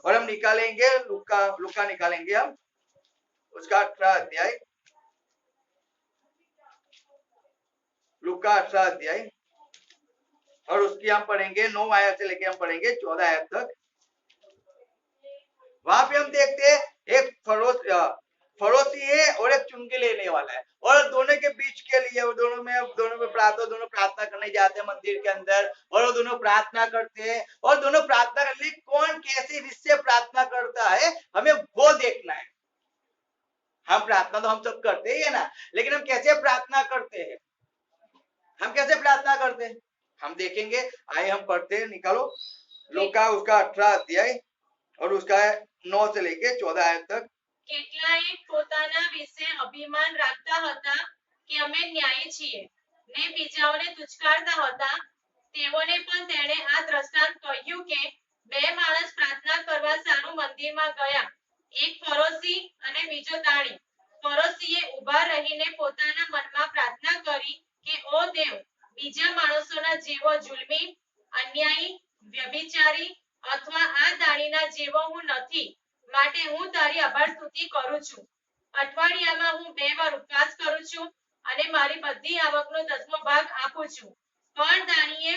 और हम निकालेंगे लूका निकालेंगे हम उसका 18 अध्याय, लूका 18 अध्याय, और उसकी हम पढ़ेंगे 9 आयत से लेके हम पढ़ेंगे 14 आयत तक। वहां पे हम देखते हैं एक फरोसी है और एक चुंगी लेने वाला है, और दोनों के बीच के लिए दोनों में प्रार्थना करने जाते हैं मंदिर के अंदर, और वो दोनों प्रार्थना करते हैं, और दोनों प्रार्थना करने के लिए कौन कैसी रीत से प्रार्थना करता है हमें वो देखना है। हम प्रार्थना तो हम सब करते ही है ना, लेकिन हम कैसे प्रार्थना करते हैं, हम कैसे प्रार्थना करते हैं हम देखेंगे। आइए हम पढ़ते हैं, निकालो लूका उसका 18 अध्याय और उसका 9 से लेके 14 आयत तक। કેટલાય પોતાના વિશે અભિમાન રાખતા હતા કે અમે ન્યાયી છીએ ને બીજાઓને તુચ્છકારતા હતા, તેઓને પણ તેણે આ દ્રષ્ટાંત કહ્યું કે બે માણસ પ્રાર્થના કરવા સારું મંદિરમાં ગયા, એક ફરોશી અને બીજો દાણી. ફરોશીએ ઊભા રહીને પોતાના મનમાં પ્રાર્થના કરી કે ઓ દેવ, બીજા માણસોના જેવો જુલ્મી, અન્યાયી, વ્યભિચારી અથવા આ દાણીના જેવો હું નથી, માટે હું તારી આભાર સ્તુતિ કરું છું. અઠવાડિયામાં હું 2 વાર ઉપવાસ કરું છું અને મારી બધી આવકનો 10મો ભાગ આપું છું. પણ દાણીએ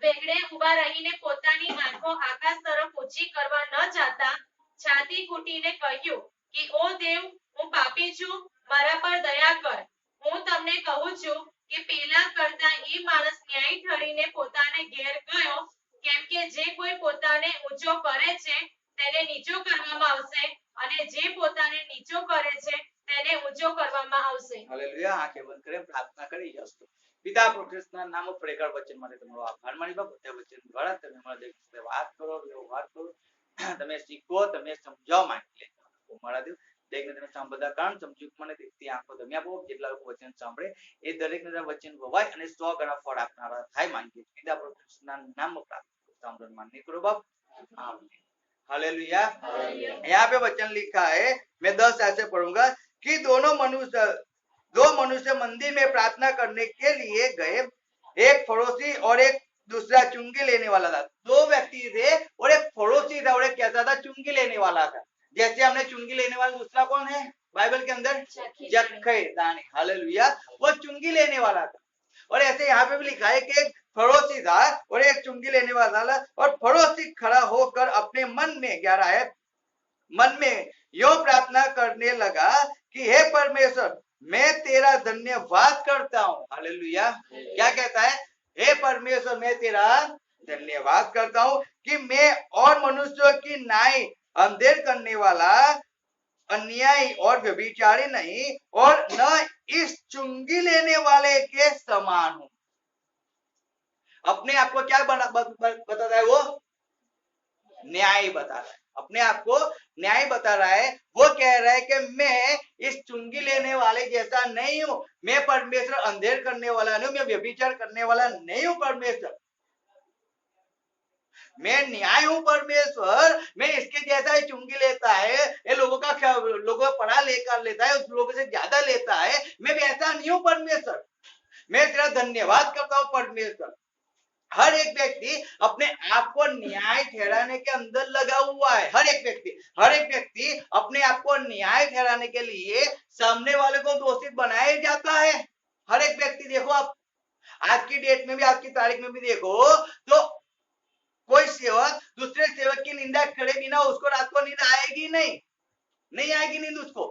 વેગળે ઊભા રહીને પોતાની આંખો આકાશ તરફ ઊંચી કરવા ન જાતા છાતી કૂટીને કહ્યું કે ઓ દેવ, હું પાપી છું, મારા પર દયા કર. હું તમને કહું છું કે પેલા કરતા એ માણસ ન્યાયી ઠરીને પોતાને ઘેર ગયો, કેમ કે જે કોઈ પોતાને ઊંચો કરે છે તેને નીચો કરવામાં આવશે, અને જે પોતાને નીચો કરે છે તેને ઊંચો કરવામાં આવશે. હાલેલુયા. આંખે બંધ કરીને પ્રાર્થના કરી જશો. પિતા પ્રોફેસરના નામ ઉપર એકવાર વચન માટે તમારો આભાર માની બાપ, તે વચન દ્વારા તમે મારા દેવ સાથે વાત કરો, વ્યવહાર કરો, તમે શીખો, તમે સમજાવો માંગી લે મારા દેવ. દરેકને તમે સાંભળતા કાન સમજૂક મને દેખતી આંખો તમે આપો, જેટલા લોકો વચન સાંભળે એ દરેકને વચન વવાય અને 100 ગણા ફળ આપનારા થાય માંગીએ. પિતા પ્રોફેસરના નામ પ્રાર્થના સાંભળવા માન્ય કરો બાપ. આમીન. हालेलुया। यहाँ पे वचन लिखा है, मैं 10 ऐसे पढ़ूंगा कि दो मनुष्य मंदिर में प्रार्थना करने के लिए गए, एक फरोसी और एक दूसरा चुंगी लेने वाला था। 2 व्यक्ति थे और एक फरोसी था और एक कैसा था, चुंगी लेने वाला था। जैसे हमने चुंगी लेने वाला दूसरा कौन है बाइबल के अंदर, जक्कई दानी। हालेलुया, वो चुंगी लेने वाला था। और ऐसे यहाँ पे भी लिखा है कि एक फरोसी था और एक चुंगी लेने वाला था, और फरोसी खड़ा होकर अपने मन में क्या रहा है, मन में यो प्रार्थना करने लगा कि हे परमेश्वर, मैं तेरा धन्यवाद करता हूँ। हालेलुया, क्या कहता है, हे परमेश्वर मैं तेरा धन्यवाद करता हूँ कि मैं और मनुष्यों की न्याय अंधेर करने वाला, अन्यायी और व्यभिचारी नहीं, और न इस चुंगी लेने वाले के समान हूं। अपने आप को क्या बताता है, वो न्याय बता रहा है, अपने आप को न्याय बता रहा है। वो कह रहा है कि मैं इस चुंगी लेने वाले जैसा नहीं हूं, मैं परमेश्वर अंधेर करने वाला नहीं हूं, मैं व्यभिचार करने वाला नहीं हूं परमेश्वर, मैं न्याय हूं परमेश्वर, मैं इसके जैसा ही चुंगी लेता है, ये लोगों का पढ़ा लेकर लेता है, उस लोगों से ज्यादा लेता है, मैं वैसा नहीं हूं परमेश्वर, मैं तेरा धन्यवाद करता हूं परमेश्वर। हर एक व्यक्ति अपने आप को न्याय ठहराने के अंदर लगा हुआ है। हर एक व्यक्ति अपने आप को न्याय ठहराने के लिए सामने वाले को दोषी बनाया जाता है। हर एक व्यक्ति, देखो आप आज की डेट में भी, आज की तारीख में भी देखो तो कोई सेवक दूसरे सेवक की निंदा करे बिना उसको रात को नींद आएगी नहीं आएगी नींद उसको।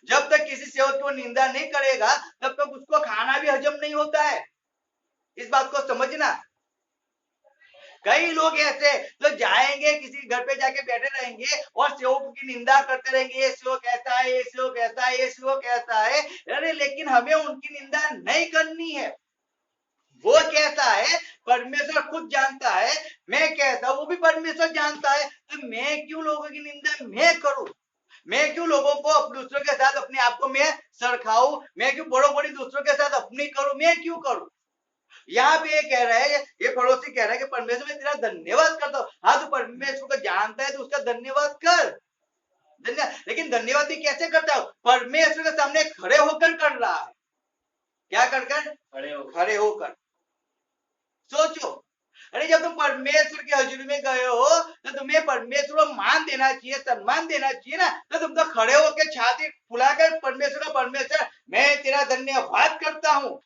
जब तक किसी सेवक को निंदा नहीं करेगा तब तक उसको खाना भी हजम नहीं होता है। इस बात को समझना। कई लोग ऐसे तो जाएंगे किसी घर पे जाके बैठे रहेंगे और सेवक की निंदा करते रहेंगे, ये सेवक ऐसा है, ये सेवक ऐसा है, ये सेवक ऐसा है। अरे लेकिन हमें उनकी निंदा नहीं करनी है। वो कैसा है परमेश्वर खुद जानता है, मैं कैसा वो भी परमेश्वर जानता है। तो मैं क्यों लोगों की निंदा मैं करूं, मैं क्यों लोगों को दूसरों के साथ अपने आप को मैं सरखाऊं, मैं क्यों बड़ी दूसरों के साथ अपनी करूं, मैं क्यों करूं। यहाँ पे ये कह रहा है, ये पड़ोसी कह रहा है कि परमेश्वर मैं तेरा धन्यवाद करता हूं। हाँ, तो परमेश्वर को जानता है तो उसका धन्यवाद कर, लेकिन धन्यवाद भी कैसे करता है, परमेश्वर के सामने खड़े होकर कर रहा है। क्या कर खड़े होकर। सोचो, अरे जब तुम परमेश्वर की हजूरी में गए हो तो तुम्हें परमेश्वर को मान देना चाहिए, सम्मान देना चाहिए ना। तो तुम तो खड़े होकर छाती फुलाकर परमेश्वर का, परमेश्वर मैं तेरा धन्यवाद करता हूं।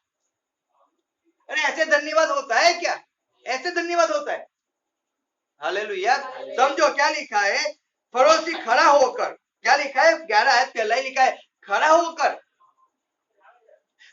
अरे ऐसे धन्यवाद होता है क्या? ऐसे धन्यवाद होता है? हालेलुया। समझो क्या लिखा है, फरोसी खड़ा होकर, क्या लिखा है 11 आयत पहला ही लिखा है खड़ा होकर।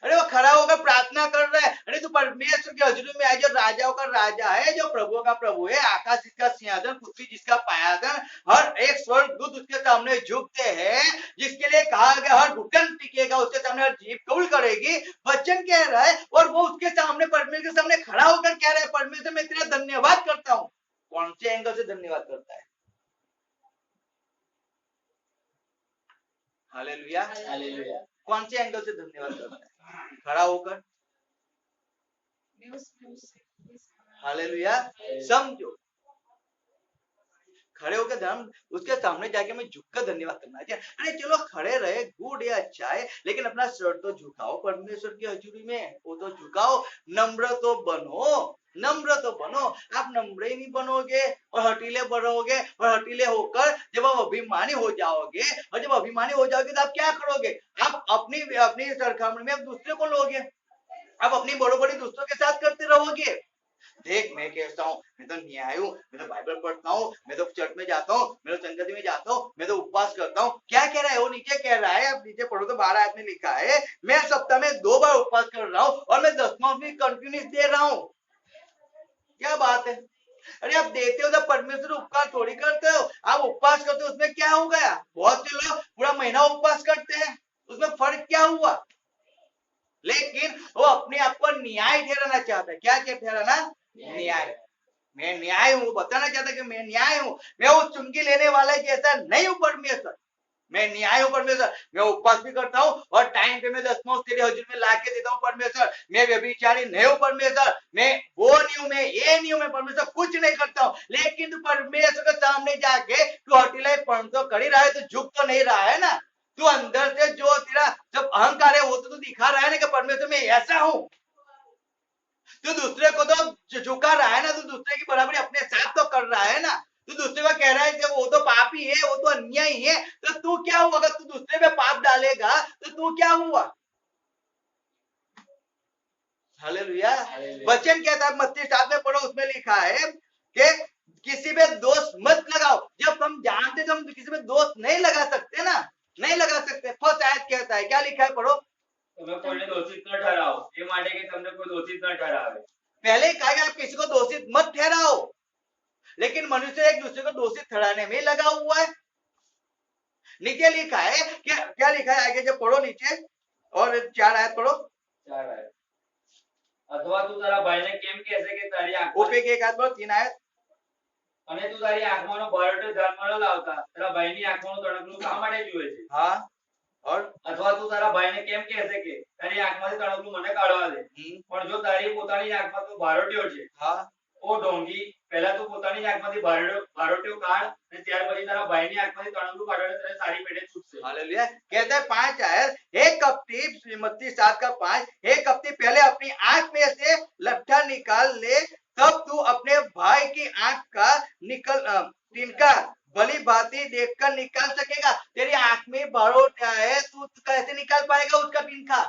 अरे वो खड़ा होकर प्रार्थना कर रहा है। अरे तो परमेश्वर की हजूरी में आए, जो राजाओं का राजा है, जो प्रभुओं का प्रभु है, आकाश जिसका सिंहासन, पृथ्वी जिसका पायासन, हर एक स्वर्गदूत उसके सामने झुकते हैं, जिसके लिए कहा गया हर घुटन टिकेगा, उसके सामने हर जीभ कबूल करेगी। वचन कह रहा है और वो उसके सामने, परमेश्वर के सामने खड़ा होकर कह रहा है परमेश्वर मैं तेरा धन्यवाद करता हूं। कौन से एंगल से धन्यवाद करता है? हालेलुया। हालेलुया। कौन से एंगल से धन्यवाद करता है? खड़ा होकर। हालेलुया। समझो, खड़े होकर धर्म उसके सामने जाके मैं झुककर धन्यवाद करना चाहिए। अरे चलो खड़े रहे, गुड है, अच्छा है, लेकिन अपना सर तो झुकाओ परमेश्वर की हजूरी में, वो तो झुकाओ, नम्र तो बनो, नम्र तो बनो। आप नम्र ही नहीं बनोगे और हटीले बनोगे, और हटीले होकर जब आप अभिमानी हो जाओगे, और जब अभिमानी हो जाओगे तो आप क्या करोगे? आप अपनी अपनी सरखामणी में आप दूसरे को लोगे, आप अपनी बड़ोबड़ी दूसरों के साथ करते रहोगे। देख मैं कहता हूँ, मैं तो न्याय हूँ, मैं तो बाइबल पढ़ता हूँ, मैं तो चर्च में जाता हूँ, मैं तो संगति में जाता हूँ, मैं तो उपवास करता हूँ। क्या कह रहा है वो? नीचे कह रहा है, अब नीचे पढ़ो तो 12 आयत में लिखा है मैं सप्ताह में 2 बार उपवास कर रहा हूँ और मैं 10वां भी कंटिन्यूस दे रहा हूँ। क्या बात है? अरे आप देते हो तो परमेश्वर उपकार थोड़ी करते हो, आप उपवास करते हो, उसमें क्या हो गया? बहुत से लोग पूरा महीना उपवास करते हैं, उसमें फर्क क्या हुआ? लेकिन वो अपने आप को न्याय ठहराना चाहता है। क्या क्या ठहराना? न्याय। मैं न्याय हूं, बताना चाहता कि मैं न्याय हूं, मैं वो चुंगी लेने वाला जैसा नहीं हूं परमेश्वर, मैं न्याय हूं परमेश्वर। मैं उपवास भी करता हूं और टाइम पे मैं 10वां तेरे हजूर में लाके देता हूं परमेश्वर। मैं व्यभिचारी नहीं हूं परमेश्वर, मैं वो नहीं हूं, मैं ये नहीं हूं, मैं परमेश्वर कुछ नहीं करता हूं। लेकिन तू परमेश्वर के सामने जाके तू हटीलापन तो कर ही रहा है, तू झुक तो नहीं रहा है ना। तू अंदर से जो तेरा जब अहंकार है वो तो तू दिखा रहा है ना कि परमेश्वर मैं ऐसा हूं। तू दूसरे को तो झुका रहा है ना, तू दूसरे की बराबरी अपने साथ तो कर रहा है ना। तू दूसरे को कह रहा है कि वो तो पापी है, वो तो अन्यायी है, तो तू क्या हुआ? अगर तू दूसरे पे पाप डालेगा तो तू क्या हुआ? हालेलुया। वचन कहता है मत्ती 7 में पढ़ो, उसमें लिखा है कि किसी पे दोष मत लगाओ। जब हम जानते तो हम किसी पे दोष नहीं लगा सकते ना, नहीं लगा सकते। फर्स्ट आयत कहता है, क्या लिखा है पढ़ो? તમે કોઈને દોષિત ન ઠરાવો એ માટે કે તમને કોઈ દોષિત ન ઠરાવે। पहले कहा कि आप किसी को दोषित मत ठहराओ, लेकिन मनुष्य एक दूसरे को दोषित ठहराने में लगा हुआ है। नीचे लिखा है क्या लिखा है? आगे जब पढ़ो नीचे और 4 आयत पढ़ो। 4 आयत। अथवा તું તારા ભાઈને કેમ કહેશે કે તારી આંખમાં ओपे के एक आयत पढ़ो, 3 आयत। અને તું તારી આંખમાંનો બરડો ધ્યાનમાં ન લાવતા તારા ભાઈની આંખમાંનું તણખલું શા માટે જુએ છે? हाँ, और अथवा तू तारा भाઈને કેમ કહેશે કે તારી આંખમાંથી તણખલું મને કાઢવા દે? પણ જો તારી પોતાની જ આંખમાં તું ભારોટ્યો છે, हाँ, ओ ढोंगी, પહેલા તું પોતાની જ આંખમાંથી ભારોટ્યો કાઢ અને ત્યાર પછી તારા ભાઈની આંખમાંથી તણખલું કાઢવાને તને સારી પેટે છૂટશે। हालेलुया। कहता है 5 आयत, हे कपटी, मत्ती 7 का 5, हे कपटी पहले अपनी आंख में से लट्ठा निकाल ले, तब तू अपने भाई की आंख का तिनका भली भांति देखकर निकाल सकेगा। तेरी आंख में भरोटा है, तू कैसे निकाल पाएगा उसका तिनका?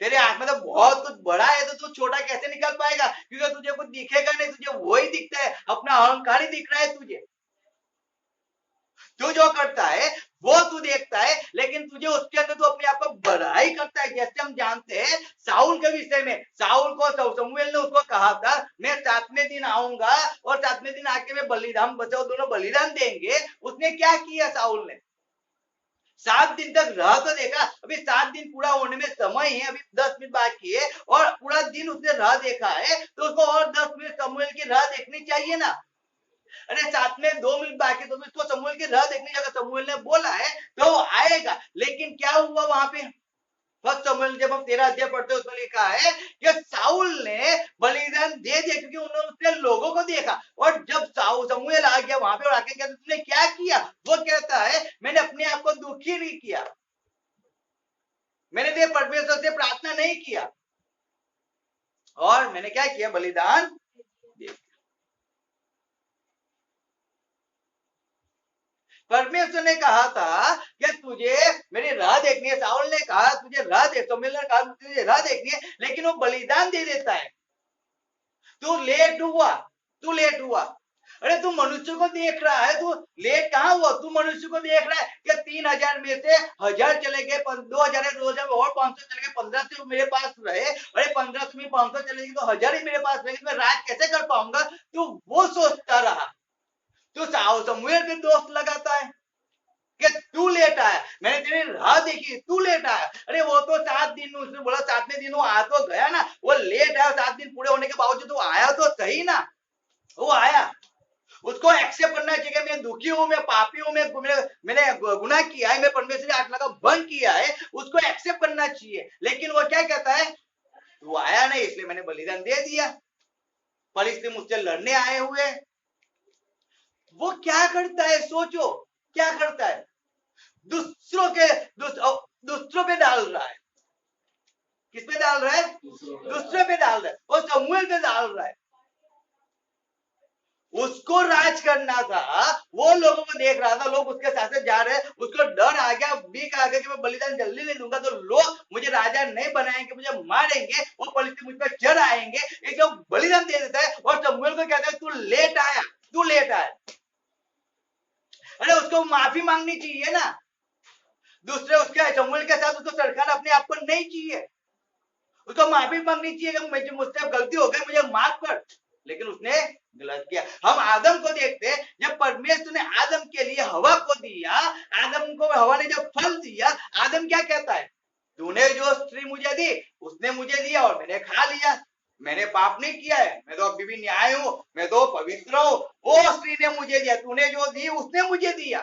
तेरे आंख में तो बहुत कुछ बड़ा है तो तू छोटा कैसे निकाल पाएगा? क्योंकि तुझे कुछ दिखेगा नहीं, तुझे वही दिखता है, अपना अहंकार ही दिख रहा है तुझे। तू जो करता है वो तू देखता है, लेकिन तुझे उसके अंदर तू अपने आप को बड़ाई करता है। जैसे हम जानते हैं साउल के विषय में, साउल को शमूएल ने उसको कहा था मैं 7वें दिन आऊंगा और 7वें दिन आके मैं बलिदान बचाओ, दोनों बलिदान देंगे। उसने क्या किया? साउल ने 7 दिन तक राह तो देखा, अभी 7 दिन पूरा होने में समय है, अभी 10 मिनट बाकी है और पूरा दिन उसने राह देखा है, तो उसको और 10 मिनट शमूएल की राह देखनी चाहिए ना। अरे 7 में 2 मिनट बाकी, तो इसको शमूएल की राह देखनी चाहिए। शमूएल ने बोला है तो वो आएगा, लेकिन क्या हुआ वहां पे? फर्स्ट शमूएल जब हम 13 अध्याय पढ़ते हैं उसमें लिखा है कि साउल ने बलिदान दे दिया क्योंकि उन्होंने उसने लोगों को देखा। और जब शमूएल आ गया वहां पे और आके कहता तुमने क्या किया? वो कहता है मैंने अपने आप को दुखी नहीं किया, मैंने परमेश्वर से प्रार्थना नहीं किया, और मैंने क्या किया? बलिदान परमेश्वर ने कहा था कि तुझे मेरी राह देखनी है। साउल ने कहा तुझे राह देख, शमूएल ने कहा तुझे राह देखनी है, लेकिन वो बलिदान दे देता है। तू लेट हुआ, तू लेट हुआ। अरे तू मनुष्य को देख रहा है, तू लेट कहाँ हुआ? तू मनुष्य को देख रहा है कि 3000 में से 1000 चले गए, 2000 है, 2000 और 500 चले गए, 1500 मेरे पास रहे। अरे 1500 में 500 चलेगी तो 1000 ही मेरे पास रहेगी, मैं राज कैसे कर पाऊंगा? तू वो सोचता रहा। तू शमूएल के दोस्त लगाता है कि तू लेट आया, मैंने तेरी राह देखी, तू लेट आया। अरे वो तो 7 दिन, उसने बोला 7वें दिन वो आ तो गया ना, वो लेट आया, 7 दिन पूरे होने के बावजूद तो आया तो सही ना, वो आया। उसको एक्सेप्ट करना चाहिए, मैं दुखी हूं, मैं पापी हूं, मैंने गुनाह किया है, मैं परमेश्वर की आज्ञा का भंग किया है, उसको एक्सेप्ट करना चाहिए। लेकिन वो क्या कहता है, तू आया नहीं इसलिए मैंने बलिदान दे दिया, फलिस्तीनी मुझसे लड़ने आए हुए। वो क्या करता है, सोचो क्या करता है, दूसरों पे डाल रहा है। किस पे डाल रहा है? दूसरे पे डाल रहा है, वो शमूएल पे डाल रहा है। उसको राज करना था, वो लोगों को देख रहा था, लोग उसके साथ जा रहे हैं, उसको डर आ गया, बीक आ गया कि मैं बलिदान जल्दी नहीं दूंगा तो लोग मुझे राजा नहीं बनाएंगे, मुझे मारेंगे, वो फलिस्तीनी मुझ पर चढ़ आएंगे। एक जो बलिदान दे देता है और शमूएल को कहता है तू लेट आया, तू लेट आया। अरे उसको माफी मांगनी चाहिए ना, दूसरे उसके शमूएल के साथ उसको सरकार अपने आप को नहीं चाहिए, उसको माफी मांगनी चाहिए कि मुझसे गलती हो गई, मुझे माफ कर। लेकिन उसने गलत किया। हम आदम को देखते हैं, जब परमेश्वर ने आदम के लिए हवा को दिया, आदम को हवा ने जब फल दिया, आदम क्या कहता है, तूने जो स्त्री मुझे दी उसने मुझे दिया और मैंने खा लिया, मैंने पाप नहीं किया है, मैं तो अभी भी न्याय हूं, मैं तो पवित्र हूं, वो स्त्री ने मुझे दिया, तूने जो दी उसने मुझे दिया।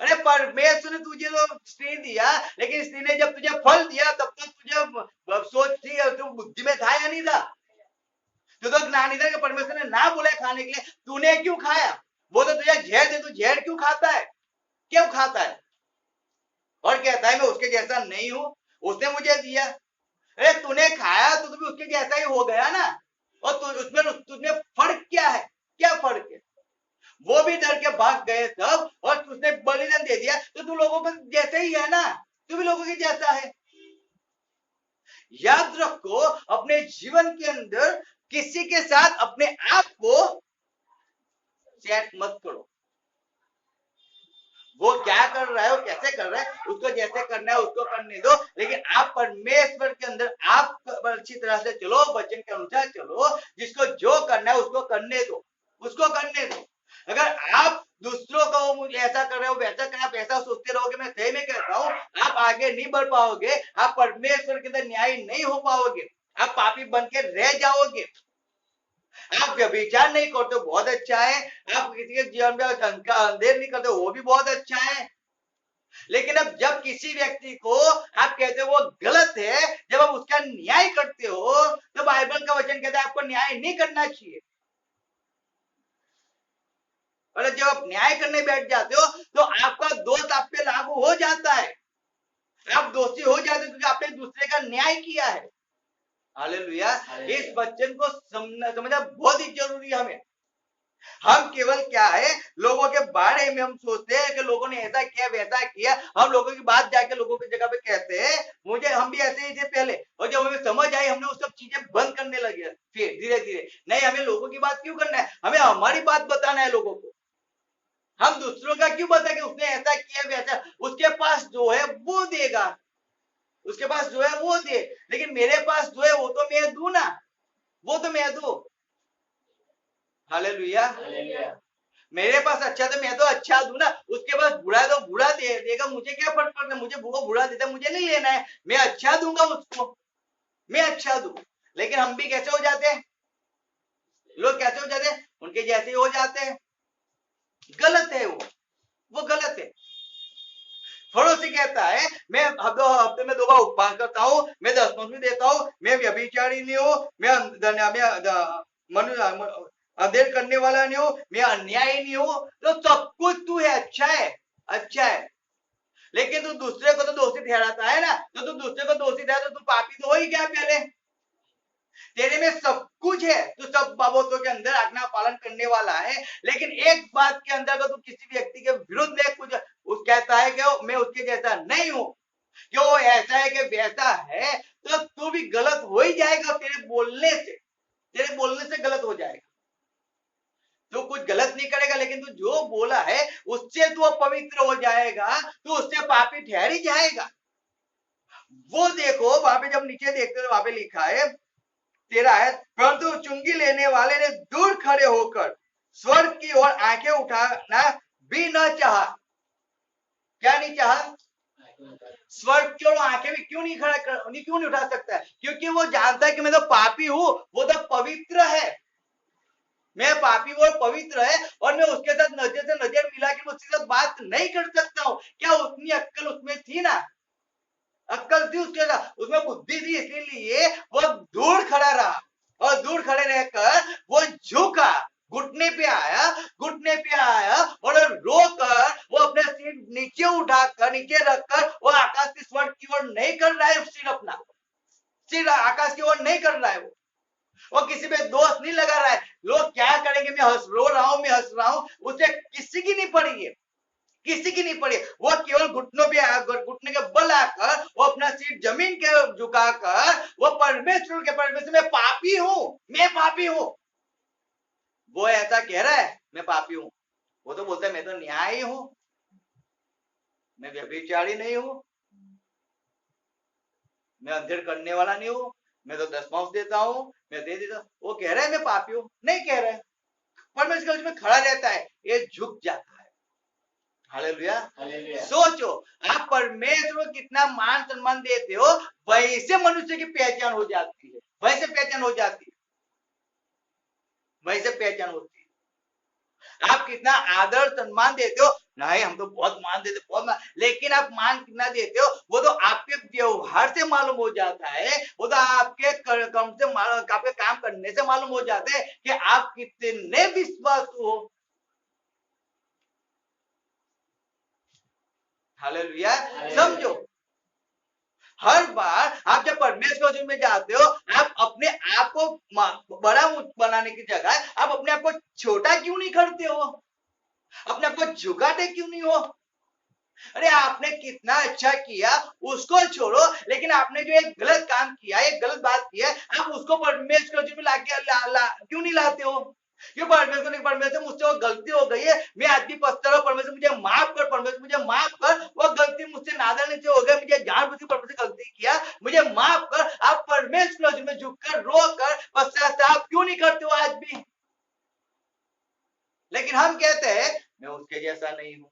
अरे परमेश्वर ने तुझे तो स्त्री दिया, लेकिन स्त्री ने जब तुझे फल दिया तब तो तुझे सोच थी, तू बुद्धि में था या नहीं था? तू तो ज्ञानी था कि परमेश्वर ने ना बोले खाने के लिए, तूने क्यों खाया? वो तो तुझे जहर दे, तू जहर क्यों खाता है? क्यों खाता है? और कहता है मैं उसके जैसा नहीं हूं, उसने मुझे दिया। अरे तूने खाया तो तू भी उसके जैसा ही हो गया ना। और तुझमें फर्क क्या है? क्या फर्क है? वो भी डर के भाग गए सब, और उसने बलिदान दे दिया, तो तू लोगों के जैसे ही है ना, तू भी लोगों के जैसा है। याद रखो, अपने जीवन के अंदर किसी के साथ अपने आप को सेट मत करो। वो क्या कर रहा है, वो कैसे कर रहा है, उसको जैसे करना है उसको करने दो, लेकिन आप परमेश्वर के अंदर आप अच्छी तरह से चलो, वचन के अनुसार चलो, जिसको जो करना है उसको करने दो, उसको करने दो। अगर आप दूसरों को मुझे ऐसा कर रहे हो वैसा कर, आप ऐसा सोचते रहोगे, मैं सही में कहता हूं, आप आगे नहीं बढ़ पाओगे, आप परमेश्वर के अंदर न्यायी नहीं हो पाओगे, आप पापी बन के रह जाओगे। आप व्यभिचार नहीं करते बहुत अच्छा है, आप किसी के जीवन में अंधेर नहीं करते वो भी बहुत अच्छा है, लेकिन अब जब किसी व्यक्ति को आप कहते हो वो गलत है, जब आप उसका न्याय करते हो, तो बाइबल का वचन कहता है आपको न्याय नहीं करना चाहिए। और जब आप न्याय करने बैठ जाते हो तो आपका दोष आप पे लागू हो जाता है, आप दोषी हो जाते हो क्योंकि आपने दूसरे का न्याय किया है। हालेलुया। इस वचन को समझना बहुत ही जरूरी है हमें। हम केवल क्या है, लोगों के बारे में हम सोचते हैं कि लोगों ने ऐसा किया वैसा किया, हम लोगों की बात जाके लोगों की जगह पे कहते हैं मुझे, हम भी ऐसे ही थे पहले, और जब हमें समझ आई हमने वो सब चीजें बंद करने लगे, फिर धीरे धीरे नहीं, हमें लोगों की बात क्यों करना है, हमें हमारी बात बताना है लोगों को। हम दूसरों का क्यों बताएं कि उसने ऐसा किया वैसा, उसके पास जो है वो देगा, उसके पास जो है वो दे, लेकिन मेरे पास जो है वो तो मैं दूं ना, वो तो मैं दूं। हालेलुया। मेरे पास अच्छा तो मैं तो अच्छा दूं ना, उसके पास बुरा तो बुरा देगा, मुझे क्या फर्क पड़ता है, मुझे वो बुरा देता है मुझे नहीं लेना है, मैं अच्छा दूंगा उसको, मैं अच्छा दूं। लेकिन हम भी कैसे हो जाते हैं, लोग कैसे हो जाते हैं, उनके जैसे ही हो जाते हैं। गलत है वो गलत है। फरोसी कहता है मैं हफ्ते में 2 बार उपवास करता हूं, मैं 10 देता हूं, मैं व्यभिचारी नहीं हूं, मैं अंधेर करने वाला नहीं हूं, मैं अन्यायी नहीं हूं, तो सब कुछ तू है, अच्छा है, अच्छा है। लेकिन तू दूसरे को तो दोषी ठहराता है ना, तो तू दूसरे को दोषी ठहरा तो तू पापी तो हो ही गया पहले। तेरे में सब कुछ है, तू सब बाबतों के अंदर आज्ञा पालन करने वाला है, लेकिन एक बात के अंदर अगर तू किसी व्यक्ति के विरुद्ध में कुछ कहता है कि मैं उसके जैसा नहीं हूं, क्यों वो ऐसा है कि वैसा है, तो तू भी गलत हो ही जाएगा। तेरे बोलने से गलत हो जाएगा। तू कुछ गलत नहीं करेगा, लेकिन तू जो बोला है उससे तू अपवित्र हो जाएगा, तू उससे पापी ठहर ही जाएगा। वो देखो वहां पे जब नीचे देखते हो वहां पे लिखा है 13 है, परंतु चुंगी लेने वाले ने दूर खड़े होकर स्वर्ग की ओर आंखें उठाना भी न चाहा। क्या नहीं चाहा? स्वर्ग की ओर आंखें भी क्यों नहीं उठा सकता है? क्योंकि वो जानता है कि मैं तो पापी हूं, वो तो पवित्र है। मैं पापी और पवित्र है, और मैं उसके साथ नजर से नजर मिला के उसके साथ बात नहीं कर सकता हूं। क्या उतनी अक्कल उसमें थी ना? अक्कल थी उसके साथ, उसमें बुद्धि थी, इसलिए वो दूर खड़ा रहा, और दूर खड़े रहकर वो झुका, घुटने पे आया और रोकर वो अपने सिर नीचे उठाकर, नीचे रखकर वो आकाश की स्वर्ग की ओर नहीं कर रहा है, सिर आकाश की ओर नहीं कर रहा है। वो किसी पे दोष नहीं लगा रहा है। लोग क्या करेंगे, मैं रो रहा हूं, उसे किसी की नहीं पड़ी है, किसी की नहीं पड़ी। वो केवल घुटने के बल आकर वो अपना सिर जमीन के झुकाकर वो परमेश्वर मैं पापी हूं। वो ऐसा कह रहा है मैं पापी हूं, वो तो बोलता है मैं तो न्यायी हूं, मैं व्यभिचारी नहीं हूं, मैं अंधेर करने वाला नहीं हूं, मैं तो दशमांश देता हूं, मैं दे देता हूं। वो कह रहा है मैं पापी हूं, नहीं कह रहा है, परमेश्वर उसमें खड़ा रहता है, ये झुक जाता है। हालेलुया। सोचो आप परमेश्वर को कितना मान सम्मान देते हो, वैसे मनुष्य की पहचान हो जाती है, वैसे पहचान होती है। आप कितना आदर सम्मान देते हो, नहीं हम तो बहुत मान देते, लेकिन आप मान कितना देते हो वो तो आपके व्यवहार से मालूम हो जाता है, वो तो आपके कर्म से, आपके काम करने से मालूम हो जाता है कि आप कितने विश्वासु हो। हालेलुया। समझो, हर बार आप जब परमेश्वर में जाते हो, आप अपने आप को बड़ा बनाने की जगह आप अपने आप को छोटा क्यों नहीं करते हो? अपने आप को झुकाते क्यों नहीं हो? अरे आपने कितना अच्छा किया उसको छोड़ो, लेकिन आपने जो एक गलत काम किया, एक गलत बात किया, आप उसको परमेश्वर में लाके क्यों नहीं लाते हो? क्यों? परमेश्वर मुझसे वो गलती हो गई है, मैं आज भी पछता रहा हूं, परमेश्वर मुझे माफ कर, परमेश्वर मुझे माफ कर, वो गलती मुझसे नादानी से हो गई, मुझे जानबूझ परमेश्वर गलती किया, मुझे माफ कर। आप परमेश्वर में झुककर रोकर पश्चाताप क्यों नहीं करते हो आज भी? लेकिन हम कहते हैं मैं उसके जैसा नहीं हूं,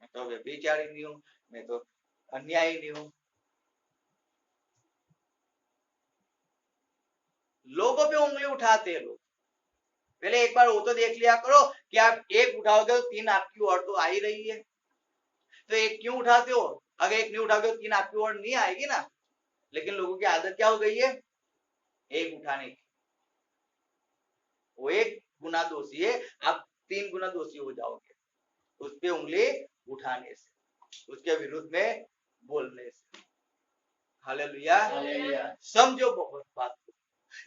मैं तो व्यभिचारी नहीं हूं, मैं तो अन्यायी नहीं हूं। लोगों पे उंगली उठाते हैं लोग। पहले एक बार वो तो देख लिया करो कि आप एक उठाओगे तो 3 आपकी ओर तो आ ही रही है, तो एक क्यों उठाते हो? अगर एक नहीं उठाओगे तो 3 आपकी ओर नहीं आएगी ना। लेकिन लोगों की आदत क्या हो गई है? एक उठाने की। वो एक गुना दोषी है, आप 3 गुना दोषी हो जाओगे उस पे उंगली उठाने से, उसके विरुद्ध में बोलने से। हालेलुया। समझो बहुत बात।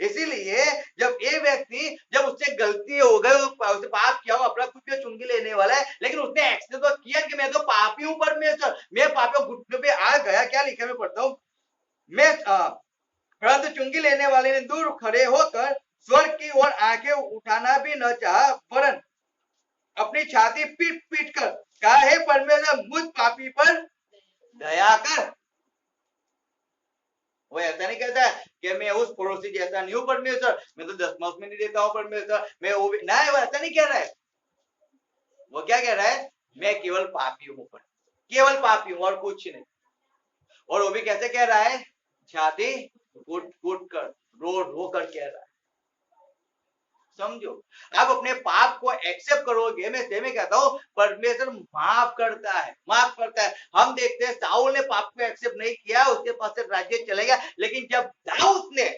इसीलिए जब ये व्यक्ति, जब उससे गलती हो गई, उसने पाप किया, अपना खुद की चुंगी लेने वाला है, लेकिन उसने एक्सेप्ट तो किया कि मैं तो पापी हूं परमेश्वर, मैं पापी घुटनों पे आ गया। क्या लिखा मैं पढ़ता हूं, मैं परंतु चुंगी लेने वाले ने दूर खड़े होकर स्वर्ग की ओर आंखें उठाना भी न चाहा, वरन अपनी छाती पीट पीट कर कहा, हे परमेश्वर मुझ पापी पर दया कर। वो ऐसा नहीं कहता कि मैं उस पड़ोसी जैसा नहीं हूं परमेश्वर, मैं तो दशमांश में नहीं देता हूं परमेश्वर, मैं वो भी नहीं, वो ऐसा नहीं कह रहा है। वो क्या कह रहा है? मैं केवल पापी हूं, केवल पापी हूं और कुछ नहीं। और वो भी कैसे कह रहा है? छाती कूट कूट कर, रो रो कर कह रहा है। समझो, आप अपने पाप को एक्सेप्ट करोगे, मैं कहता हूं परमेश्वर माफ करता है। हम देखते हैं साउल ने पाप को एक्सेप्ट नहीं किया, उसके पास से राज्य चले गया, लेकिन जब दाऊद ने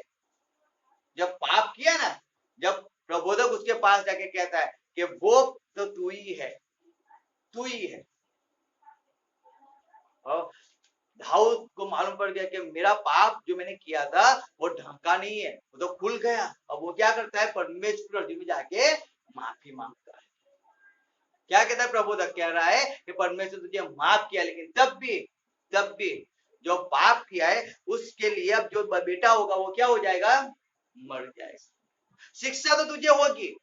जब पाप किया ना, जब प्रबोधक उसके पास जाके कहता है कि वो तो तू ही है। और दाऊद को मालूम पड़ गया कि मेरा पाप जो मैंने किया था वो ढंका नहीं है, वो तो खुल गया। अब वो क्या करता है, परमेश्वर के हृदय में जाके माफी मांगता है। क्या कहता है प्रभु, तक कह रहा है कि परमेश्वर तुझे माफ किया, लेकिन तब भी जो पाप किया है उसके लिए अब जो बेटा होगा वो क्या हो जाएगा, मर जाएगा। शिक्षा तो तुझे होगी,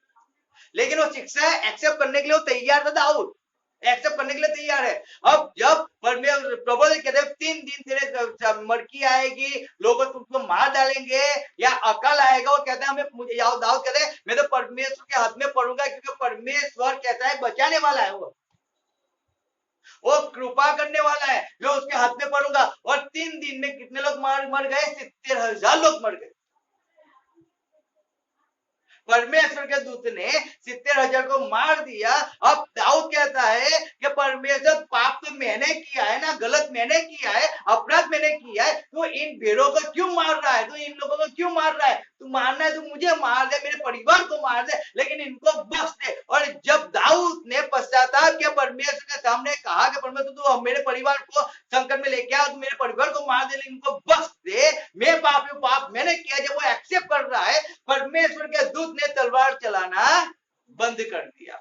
लेकिन वो शिक्षा एक्सेप्ट करने के लिए वो तैयार था, दाऊद एक्सेप्ट करने के लिए तैयार है। अब जब परमेश्वर प्रभु कहते हैं 3 दिन तेरे मरकी आएगी, लोग तुमको मार डालेंगे या अकल आएगा, वो कहते हैं हमें, मुझे दाऊद कहते हैं मैं तो परमेश्वर के हाथ में पड़ूंगा, क्योंकि परमेश्वर कहता है बचाने वाला है, वो कृपा करने वाला है, मैं उसके हाथ में पड़ूंगा। और 3 दिन में कितने लोग मर गए, 70,000 लोग मर गए। परमेश्वर के दूत ने 70,000 को मार दिया। अब दाऊद कहता है कि परमेश्वर पाप तो मैंने किया है ना, गलत मैंने किया है, अपराध मैंने किया है, तो इन भेड़ों को क्यों मार रहा है, तो इन लोगों को क्यों मार रहा है, तू मारना है तो मुझे मार दे, मेरे परिवार को मार दे, लेकिन इनको बख्श दे। और जब दाऊद ने पश्चाताप किया, परमेश्वर के सामने कहा कि परमेश्वर तू मेरे परिवार को संकट में लेके आ, तू मेरे परिवार को मार दे, लेकिन इनको बख्श दे, मैं पाप मैंने किया। जब वो एक्सेप्ट कर रहा है, परमेश्वर के दूत ने तलवार चलाना बंद कर दिया।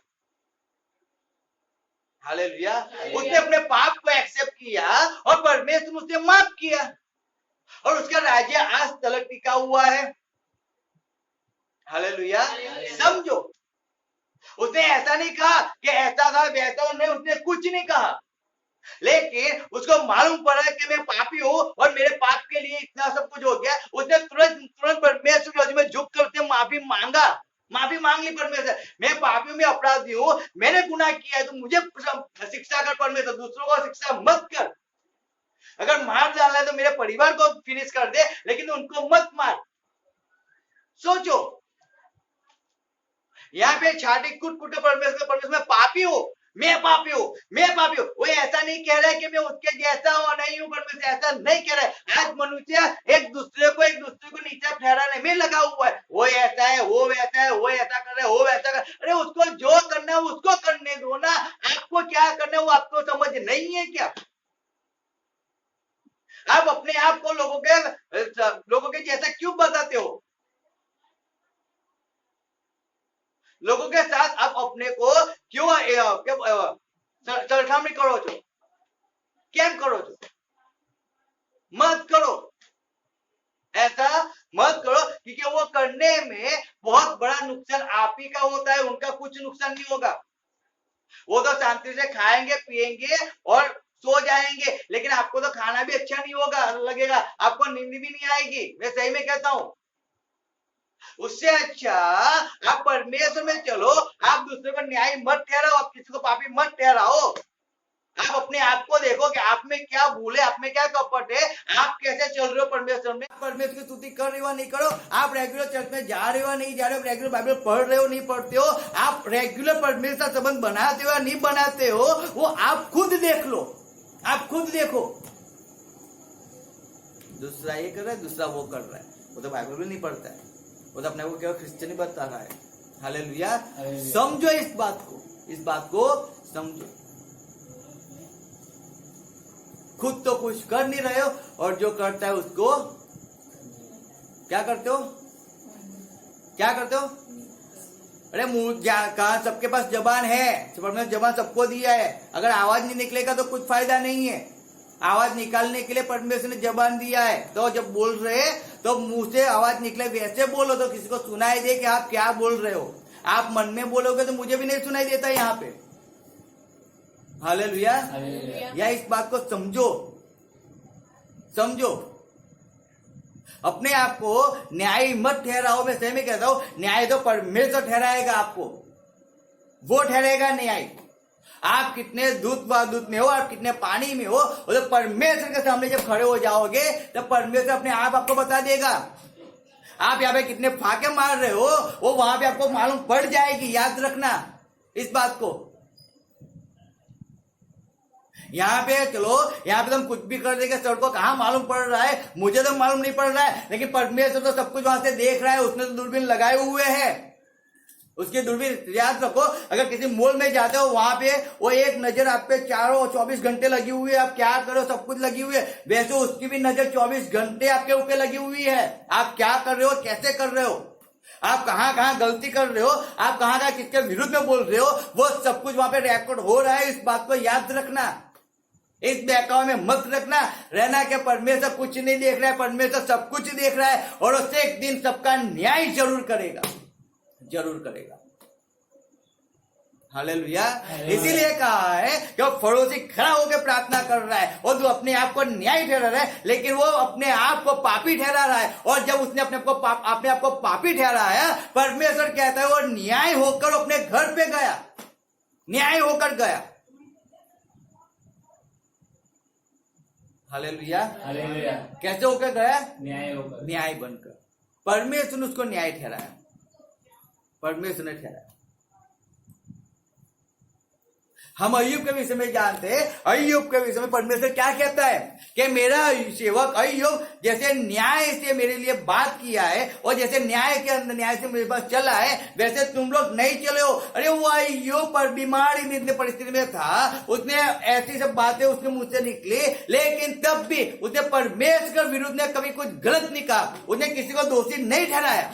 हालेलुया। उसने अपने पाप को एक्सेप्ट किया और परमेश्वर ने उसे माफ किया, और उसका राज्य आज तक टिका हुआ है। हालेलुया। समझो, उसने ऐसा नहीं कहा कि ऐसा था वैसा नहीं, उसने कुछ नहीं कहा, लेकिन उसको मालूम पड़ा कि मैं पापी हूं और मेरे पाप के लिए इतना सब कुछ हो गया। उसने तुरंत परमेश्वर के हृदय में झुक कर उसने माफी मांग ली। परमेश्वर, मैं पापी हूं, मैं अपराधी हूं, मैंने गुनाह किया है, तो मुझे शिक्षा कर परमेश्वर, दूसरों को शिक्षा मत कर। अगर मार डालना है तो मेरे परिवार को फिनिश कर दे, लेकिन उनको मत मार। सोचो, यहाँ पे छाटी कुट परमेश्वर मैं पापी हूं, मैं पापी हूं। वो ऐसा नहीं कह रहा है कि मैं उसके जैसा हूं नहीं हूं, परमेश्वर ऐसा नहीं कह रहा है। आज मनुष्य एक दूसरे को नीचा ठहराने में लगा हुआ है, वो ऐसा है, वो वैसा है, वो ऐसा कर रहा है, वो वैसा कर। अरे उसको जो करना है उसको करने दो ना, आपको क्या करना है वो आपको समझ नहीं है क्या? आप अपने आप को लोगों के जैसा क्यों बताते हो? लोगों के साथ आप अपने को क्यों सरखामणी करो छो? केम करो छो? मत करो, ऐसा मत करो, क्योंकि वो करने में बहुत बड़ा नुकसान आप ही का होता है, उनका कुछ नुकसान नहीं होगा। वो तो शांति से खाएंगे पिएंगे और सो जाएंगे, लेकिन आपको तो खाना भी अच्छा नहीं होगा, लगेगा, आपको नींद भी नहीं आएगी। मैं सही में कहता हूं, उससे अच्छा आप परमेश्वर में चलो, आप दूसरे को न्याय मत ठहराओ, आप किसी को पापी मत ठहराओ। आप अपने आप को देखो कि आप में क्या भूल है, आप में क्या कपट है, आप कैसे चल रहे हो परमेश्वर में। परमेश्वर की स्तुति कर रहे हो नहीं करो, आप रेगुलर चर्च में जा रहे हो नहीं जा रहे हो, रेगुलर बाइबल पढ़ रहे हो नहीं पढ़ते हो, आप रेगुलर परमेश्वर का संबंध बनाते हो या नहीं बनाते हो, वो आप खुद देख लो, आप खुद देखो। दूसरा ये कर रहा है, दूसरा वो कर रहा है, वो तो बाइबल भी नहीं पढ़ता है, वो तो अपने को केवल क्रिश्चियन ही बता रहा है। हालेलुया। समझो इस बात को समझो। खुद तो कुछ कर नहीं रहे हो, और जो करता है उसको क्या करते हो? अरे मुंह कहा, सबके पास जबान है, जबान सबको दिया है, अगर आवाज नहीं निकलेगा तो कुछ फायदा नहीं है। आवाज निकालने के लिए परमेश्वर ने जबान दिया है, तो जब बोल रहे तो मुंह से आवाज निकले वैसे बोलो तो किसी को सुनाई दे कि आप क्या बोल रहे हो। आप मन में बोलोगे तो मुझे भी नहीं सुनाई देता यहाँ पे। हालेलुया। या इस बात को समझो। अपने आप को न्याय मत ठहराओ। मैं सही में कहता हूं, न्याय तो परमेश्वर ठहराएगा आपको, वो ठहरेगा न्याय। आप कितने दूत में हो, आप कितने पानी में हो, तो परमेश्वर के सामने जब खड़े हो जाओगे तो परमेश्वर अपने आप आपको बता देगा। आप यहाँ पे कितने फाके मार रहे हो, वो वहां पे आपको मालूम पड़ जाएगी। याद रखना इस बात को। यहाँ पे चलो, यहाँ पे तुम कुछ भी कर देंगे, सर को कहाँ मालूम पड़ रहा है, मुझे तो मालूम नहीं पड़ रहा है, लेकिन परमेश्वर तो सब कुछ वहां से देख रहा है। उसने तो दूरबीन लगाए हुए है, उसकी दूरबीन याद रखो। अगर किसी मॉल में जाते हो वहां पे वो एक नजर आप पे चारों 24 घंटे लगी हुई है, आप क्या करो सब कुछ लगी हुई है, वैसे उसकी भी नजर 24 घंटे आपके ऊपर लगी हुई है। आप क्या कर रहे हो, कैसे कर रहे हो, आप कहां कहां गलती कर रहे हो, आप कहां कहां किसके विरुद्ध में बोल रहे हो, वो सब कुछ वहां पे रिकॉर्ड हो रहा है। इस बात को याद रखना, इस बहकावे में मत रखना रहना कि परमेश्वर कुछ नहीं देख रहा है। परमेश्वर सब कुछ देख रहा है और उससे एक दिन सबका न्याय जरूर करेगा, जरूर करेगा। हालेलुया। इसीलिए कहा है कि वो पड़ोसी खड़ा होकर प्रार्थना कर रहा है और जो अपने आप को न्याय ठहरा रहा है, लेकिन वो अपने आप को पापी ठहरा रहा है। और जब उसने अपने आप को पापी ठहराया, परमेश्वर कहता है वो न्याय होकर अपने घर पे गया, न्याय होकर गया। हालेलुया। हालेलुया। कैसे होकर गया? न्याय होकर, न्याय बनकर। परमेश्वर ने उसको न्याय ठहराया, परमेश्वर ने ठहराया। हम अय्यूब के विषय में जानते हैं, अय्यूब के विषय में परमेश्वर क्या कहता है कि मेरा सेवक अय्यूब जैसे न्याय से मेरे लिए बात किया है और जैसे न्याय के अंदर न्याय से मेरे पास चला है, वैसे तुम लोग नहीं चले हो। अरे वो अय्यूब पर बीमारी में इतनी परिस्थिति में था, उसने ऐसी सब बातें उसके मुंह से निकली, लेकिन तब भी उसने परमेश्वर के विरुद्ध में कभी कुछ गलत नहीं कहा, उसने किसी को दोषी नहीं ठहराया,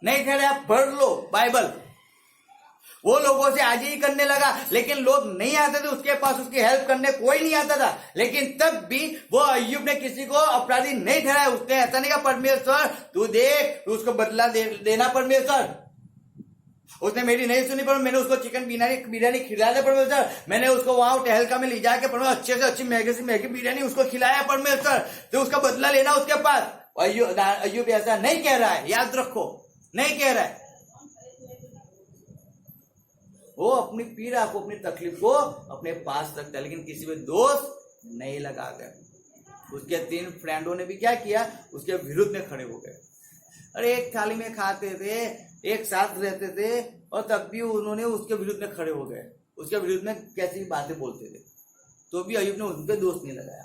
नहीं ठहराया। पढ़ लो बाइबल। वो लोगों से आज ही करने लगा, लेकिन लोग नहीं आते थे उसके पास, उसकी हेल्प करने कोई नहीं आता था, लेकिन तब भी वो अय्यूब ने किसी को अपराधी नहीं ठहराया। उसने ऐसा नहीं कहा परमेश्वर तू देख, तू उसको बदला देना परमेश्वर। उसने मेरी नहीं सुनी, पर मैंने उसको चिकन बिरयानी खिला दिया परमेश्वर। मैंने उसको वहां टहलका में ले जाके परमेश्वर अच्छे से अच्छी महंगी से महंगी बिरयानी उसको खिलाया परमेश्वर, तो उसका बदला लेना उसके पास। अय्यूब ऐसा नहीं कह रहा है, याद रखो, नहीं कह रहा है। वो अपनी पीड़ा को, अपनी तकलीफ को अपने पास रखता है, लेकिन किसी में दोष नहीं लगा गए। उसके 3 फ्रेंडों ने भी क्या किया, उसके विरुद्ध में खड़े हो गए। अरे एक थाली में खाते थे, एक साथ रहते थे, और तब भी उन्होंने उसके विरुद्ध में खड़े हो गए, उसके विरुद्ध में कैसी बातें बोलते थे, तो भी अय्यूब ने उन पे दोष नहीं लगाया।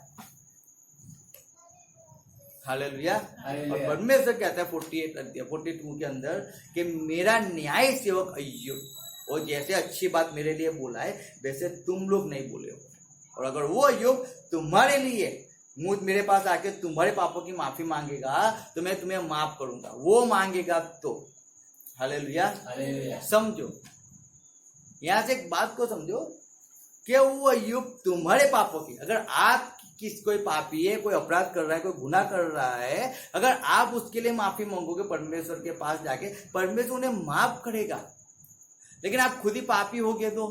हालेलुया। और परमेश्वर कहता है 42 के अंदर कि मेरा न्याय सेवक अय्यूब, और जैसे अच्छी बात मेरे लिए बोला है वैसे तुम लोग नहीं बोले हो। और अगर वो अय्यूब तुम्हारे लिए मेरे पास आके तुम्हारे पापों की माफी मांगेगा तो मैं तुम्हें माफ करूंगा, वो मांगेगा तो। हालेलुया। समझो, यहां से एक बात को समझो कि वो अय्यूब तुम्हारे पापों की, अगर आप कोई पापी है, कोई अपराध कर रहा है, कोई गुनाह कर रहा है, अगर आप उसके लिए माफी मांगोगे परमेश्वर के पास जाके, परमेश्वर उन्हें माफ करेगा। लेकिन आप खुद ही पापी हो गए तो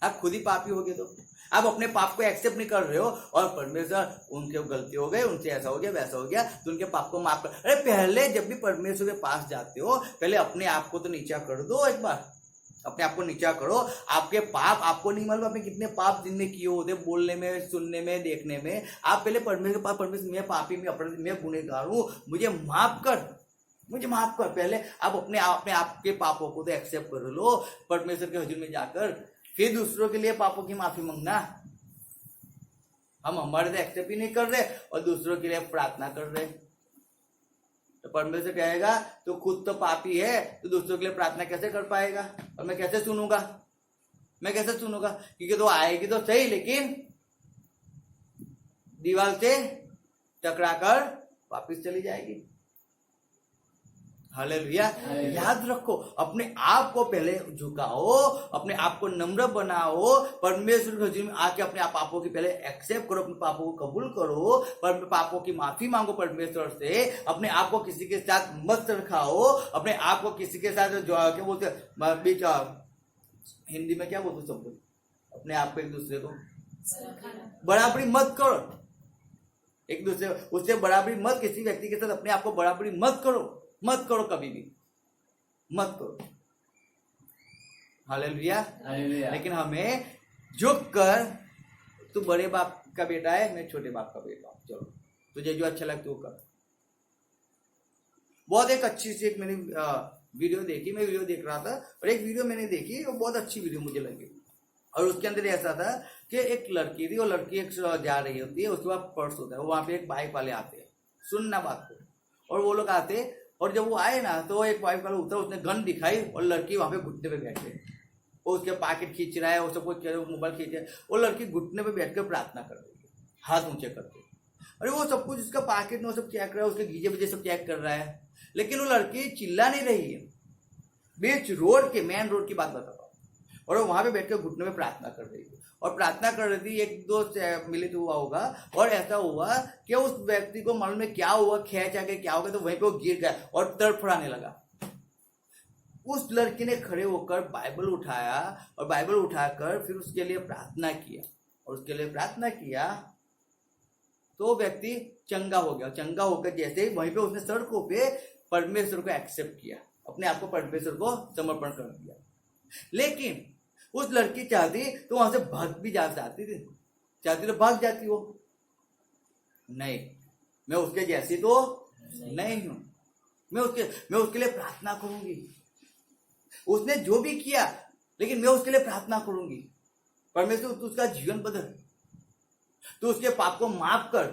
आप खुद ही पापी हो गए तो आप अपने पाप को एक्सेप्ट नहीं कर रहे हो, और परमेश्वर उनके गलती हो गए, उनसे ऐसा हो गया वैसा हो गया, तो उनके पाप को माफ कर। अरे पहले जब भी परमेश्वर के पास जाते हो, पहले अपने आप को तो नीचा कर दो, एक बार अपने आप को नीचा करो। आपके पाप आपको नहीं मालूम आपने कितने पाप दिन में किए होते, बोलने में, सुनने में, देखने में। आप पहले परमेश्वर के पास, परमेश्वर मैं पापी, मैं अपराधी, मैं गुनहगार हूं, मुझे माफ कर, मुझे माफ कर। पहले आप अपने आप के पापों को तो एक्सेप्ट कर लो परमेश्वर के हुजूर में जाकर, फिर दूसरों के लिए पापों की माफी मांगना। हम हमारे से एक्सेप्ट ही नहीं कर रहे और दूसरों के लिए प्रार्थना कर रहे, तो परमेश्वर कहेगा तो खुद तो पापी है, तो दूसरों के लिए प्रार्थना कैसे कर पाएगा, और मैं कैसे सुनूंगा, मैं कैसे सुनूंगा? क्योंकि तो आएगी तो सही, लेकिन दीवार से टकराकर वापिस चली जाएगी। हालेलुया। याद रखो, अपने आप को पहले झुकाओ, अपने आप को नम्र बनाओ, परमेश्वर के हुजूर में आके अपने पापों की पहले एक्सेप्ट करो, अपने पापों को कबूल करो, पर पापों की माफी मांगो परमेश्वर से। अपने आप को किसी के साथ मत रखाओ, अपने आप को किसी के साथ जो क्या बोलते बीच, हिंदी में क्या बोलते सब कुछ, अपने आप को एक दूसरे को बराबरी मत करो, एक दूसरे उससे बराबरी मत, किसी व्यक्ति के साथ अपने आप को बराबरी मत करो, मत करो, कभी भी मत करो। हालेलुया। लेकिन हमें झुक कर, तू बड़े बाप का बेटा है, मैं छोटे बाप का बेटा हूं, चलो तुझे जो अच्छा लगता है वो कर। बहुत एक अच्छी सी एक मैंने वीडियो देखी, मैं वीडियो देख रहा था और एक वीडियो मैंने देखी, वो बहुत अच्छी वीडियो मुझे लगी। और उसके अंदर ऐसा था कि एक लड़की थी, वो लड़की एक जा रही होती है, उसके बाद पर्स होता है, वहां पे एक बाइक वाले आते हैं, सुनना बात को। और वो लोग आते, और जब वो आए ना तो एक वाइफ वाला उतरा, उसने गन दिखाई और लड़की वहां पे घुटने पे बैठे, वो उसके पैकेट खींच रहा है, वो सब कुछ मोबाइल खींच रहा है, वो लड़की घुटने पे बैठ कर प्रार्थना कर रही है, हाथ ऊंचे करके। अरे वो सब कुछ उसका पैकेट में वो सब चेक कर रहा है, उसके गीजे बीजे सब चेक कर रहा है, लेकिन वो लड़की चिल्ला नहीं रही है। बीच रोड के, मेन रोड की बात बता रहा हूँ, और वो वहां पे बैठ कर घुटने में प्रार्थना कर रही थी, और प्रार्थना कर रही थी। एक दो मिलित हुआ होगा, और ऐसा हुआ कि उस व्यक्ति को मालूम है क्या हुआ, खेच आके क्या हो गया, तो वहीं पे वो गिर गया और तड़फड़ाने लगा। उस लड़की ने खड़े होकर बाइबल उठाया, और बाइबल उठाकर फिर उसके लिए प्रार्थना किया, और उसके लिए प्रार्थना किया तो व्यक्ति चंगा हो गया। चंगा होकर जैसे ही वहीं पे उसने सड़कों पे परमेश्वर को एक्सेप्ट किया, अपने आप को परमेश्वर को समर्पण कर दिया। लेकिन उस लड़की चाहती तो वहां से भाग भी जा चाहती थी, चाहती तो भाग जाती वो, नहीं, मैं उसके जैसी तो नहीं हूं, मैं उसके लिए प्रार्थना करूंगी। उसने जो भी किया, लेकिन मैं उसके लिए प्रार्थना करूंगी, परमेश्वर तू उसका जीवन बदल, तू उसके पाप को माफ कर।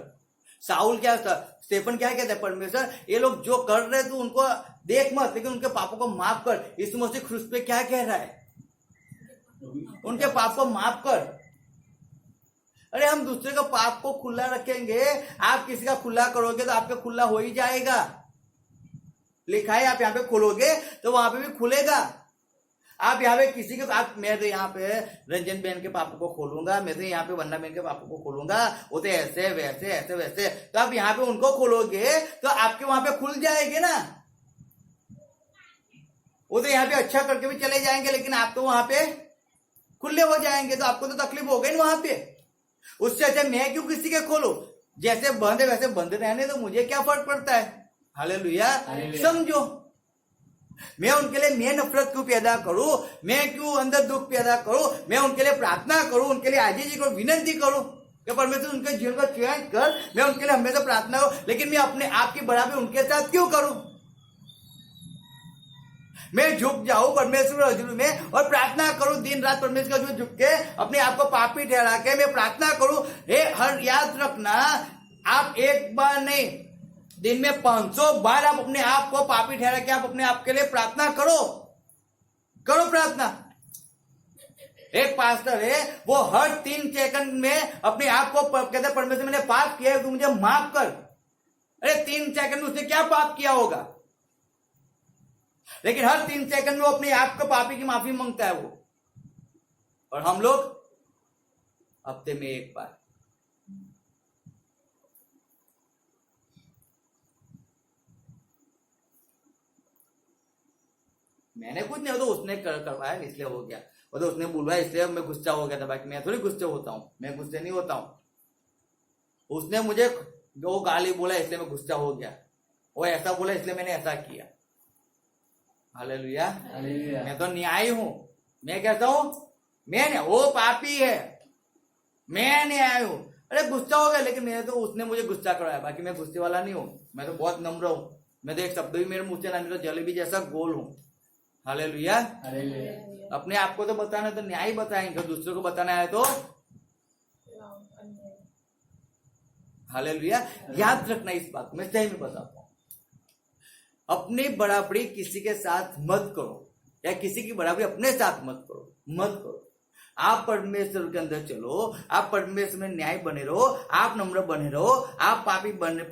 साउल क्या था, स्टेफन क्या कहता है, परमेश्वर ये लोग जो कर रहे तू उनको देख मत, लेकिन उनके पापों को माफ कर। यीशु मसीह क्रूस पे क्या कह रहा है, उनके पाप को माफ कर। अरे हम दूसरे का पाप को खुला रखेंगे, आप किसी का खुला करोगे तो आपका खुला हो ही जाएगा। लिखा है आप यहाँ पे खोलोगे तो वहां पे भी खुलेगा। आप यहाँ पे किसी के, आप मैं तो यहाँ पे रंजन बहन के पापों को खोलूंगा, मैं तो यहाँ पे वन्ना बहन के पापों को खोलूंगा, वो तो ऐसे वैसे ऐसे वैसे, तो आप यहाँ पे उनको खोलोगे तो आपके वहां पे खुल जाएंगे ना। वो तो यहाँ पे अच्छा करके भी चले जाएंगे, लेकिन आप तो वहां पे खुले हो जाएंगे, तो आपको तो तकलीफ हो गई वहां पे। उससे अच्छा मैं क्यों किसी के खोलू, जैसे बंद है वैसे बंद रहने तो मुझे क्या फर्क पड़ता है। हालेलुया, समझो। मैं उनके लिए मैं नफरत क्यों पैदा करूं, मैं क्यों अंदर दुख पैदा करूं, मैं उनके लिए प्रार्थना करूं, उनके लिए आजीजी करूं, विनती करूं कि परमेश्वर उनके जीवन को चेंज कर। मैं उनके लिए हमेशा प्रार्थना करूं, लेकिन मैं अपने आप की बराबरी उनके साथ क्यों करूं। मैं झुक जाऊं परमेश्वर के हजूर में और प्रार्थना करूं दिन रात परमेश्वर के हजूर झुक के, अपने आप को पापी ठहरा के मैं प्रार्थना करूं। हर याद रखना, आप एक बार नहीं, दिन में 500 बार आप अपने आप को पापी ठहरा के आप अपने आप के लिए प्रार्थना करो प्रार्थना। एक पास्टर है, वो हर 3 सेकंड में अपने आप को कहता है परमेश्वर मैंने पाप किया है, तू मुझे माफ कर। अरे 3 सेकंड में उसने क्या पाप किया होगा, लेकिन हर 3 सेकंड में वो अपने आप को पापी की माफी मांगता है वो। और हम लोग हफ्ते में एक बार। मैंने कुछ नहीं, तो उसने करवाया इसलिए हो गया, वो तो उसने बुलवाया इसलिए मैं गुस्सा हो गया था। बाकी मैं थोड़ी गुस्से होता हूं, मैं गुस्से नहीं होता हूं। उसने मुझे वो गाली बोला इसलिए मैं गुस्सा हो गया, वो ऐसा बोला इसलिए मैंने ऐसा किया। हालेलुया, मैं तो न्यायी हूं। मैं कहता हूं मैं वो पापी है, मैं न्यायी हूं। अरे गुस्सा हो गया, लेकिन मैं तो उसने मुझे गुस्सा कराया, बाकी मैं गुस्से वाला नहीं हूं। मैं तो बहुत नम्र हूं, मैं तो एक शब्द भी मेरे मुंह से ना निकला, जलेबी जैसा गोल हूं। हालेलुया, अपने आप को तो बताना तो न्याय बताएंगे, दूसरों को बताना है तो हालेलुया। याद रखना इस बात को, मैं सही में बताता हूं। अपनी बराबरी किसी के साथ मत करो, या किसी की बराबरी अपने साथ मत करो। आप परमेश्वर के अंदर चलो, आप परमेश्वर में न्याय बने रहो, आप नम्र बने रहो, आप पापी बन के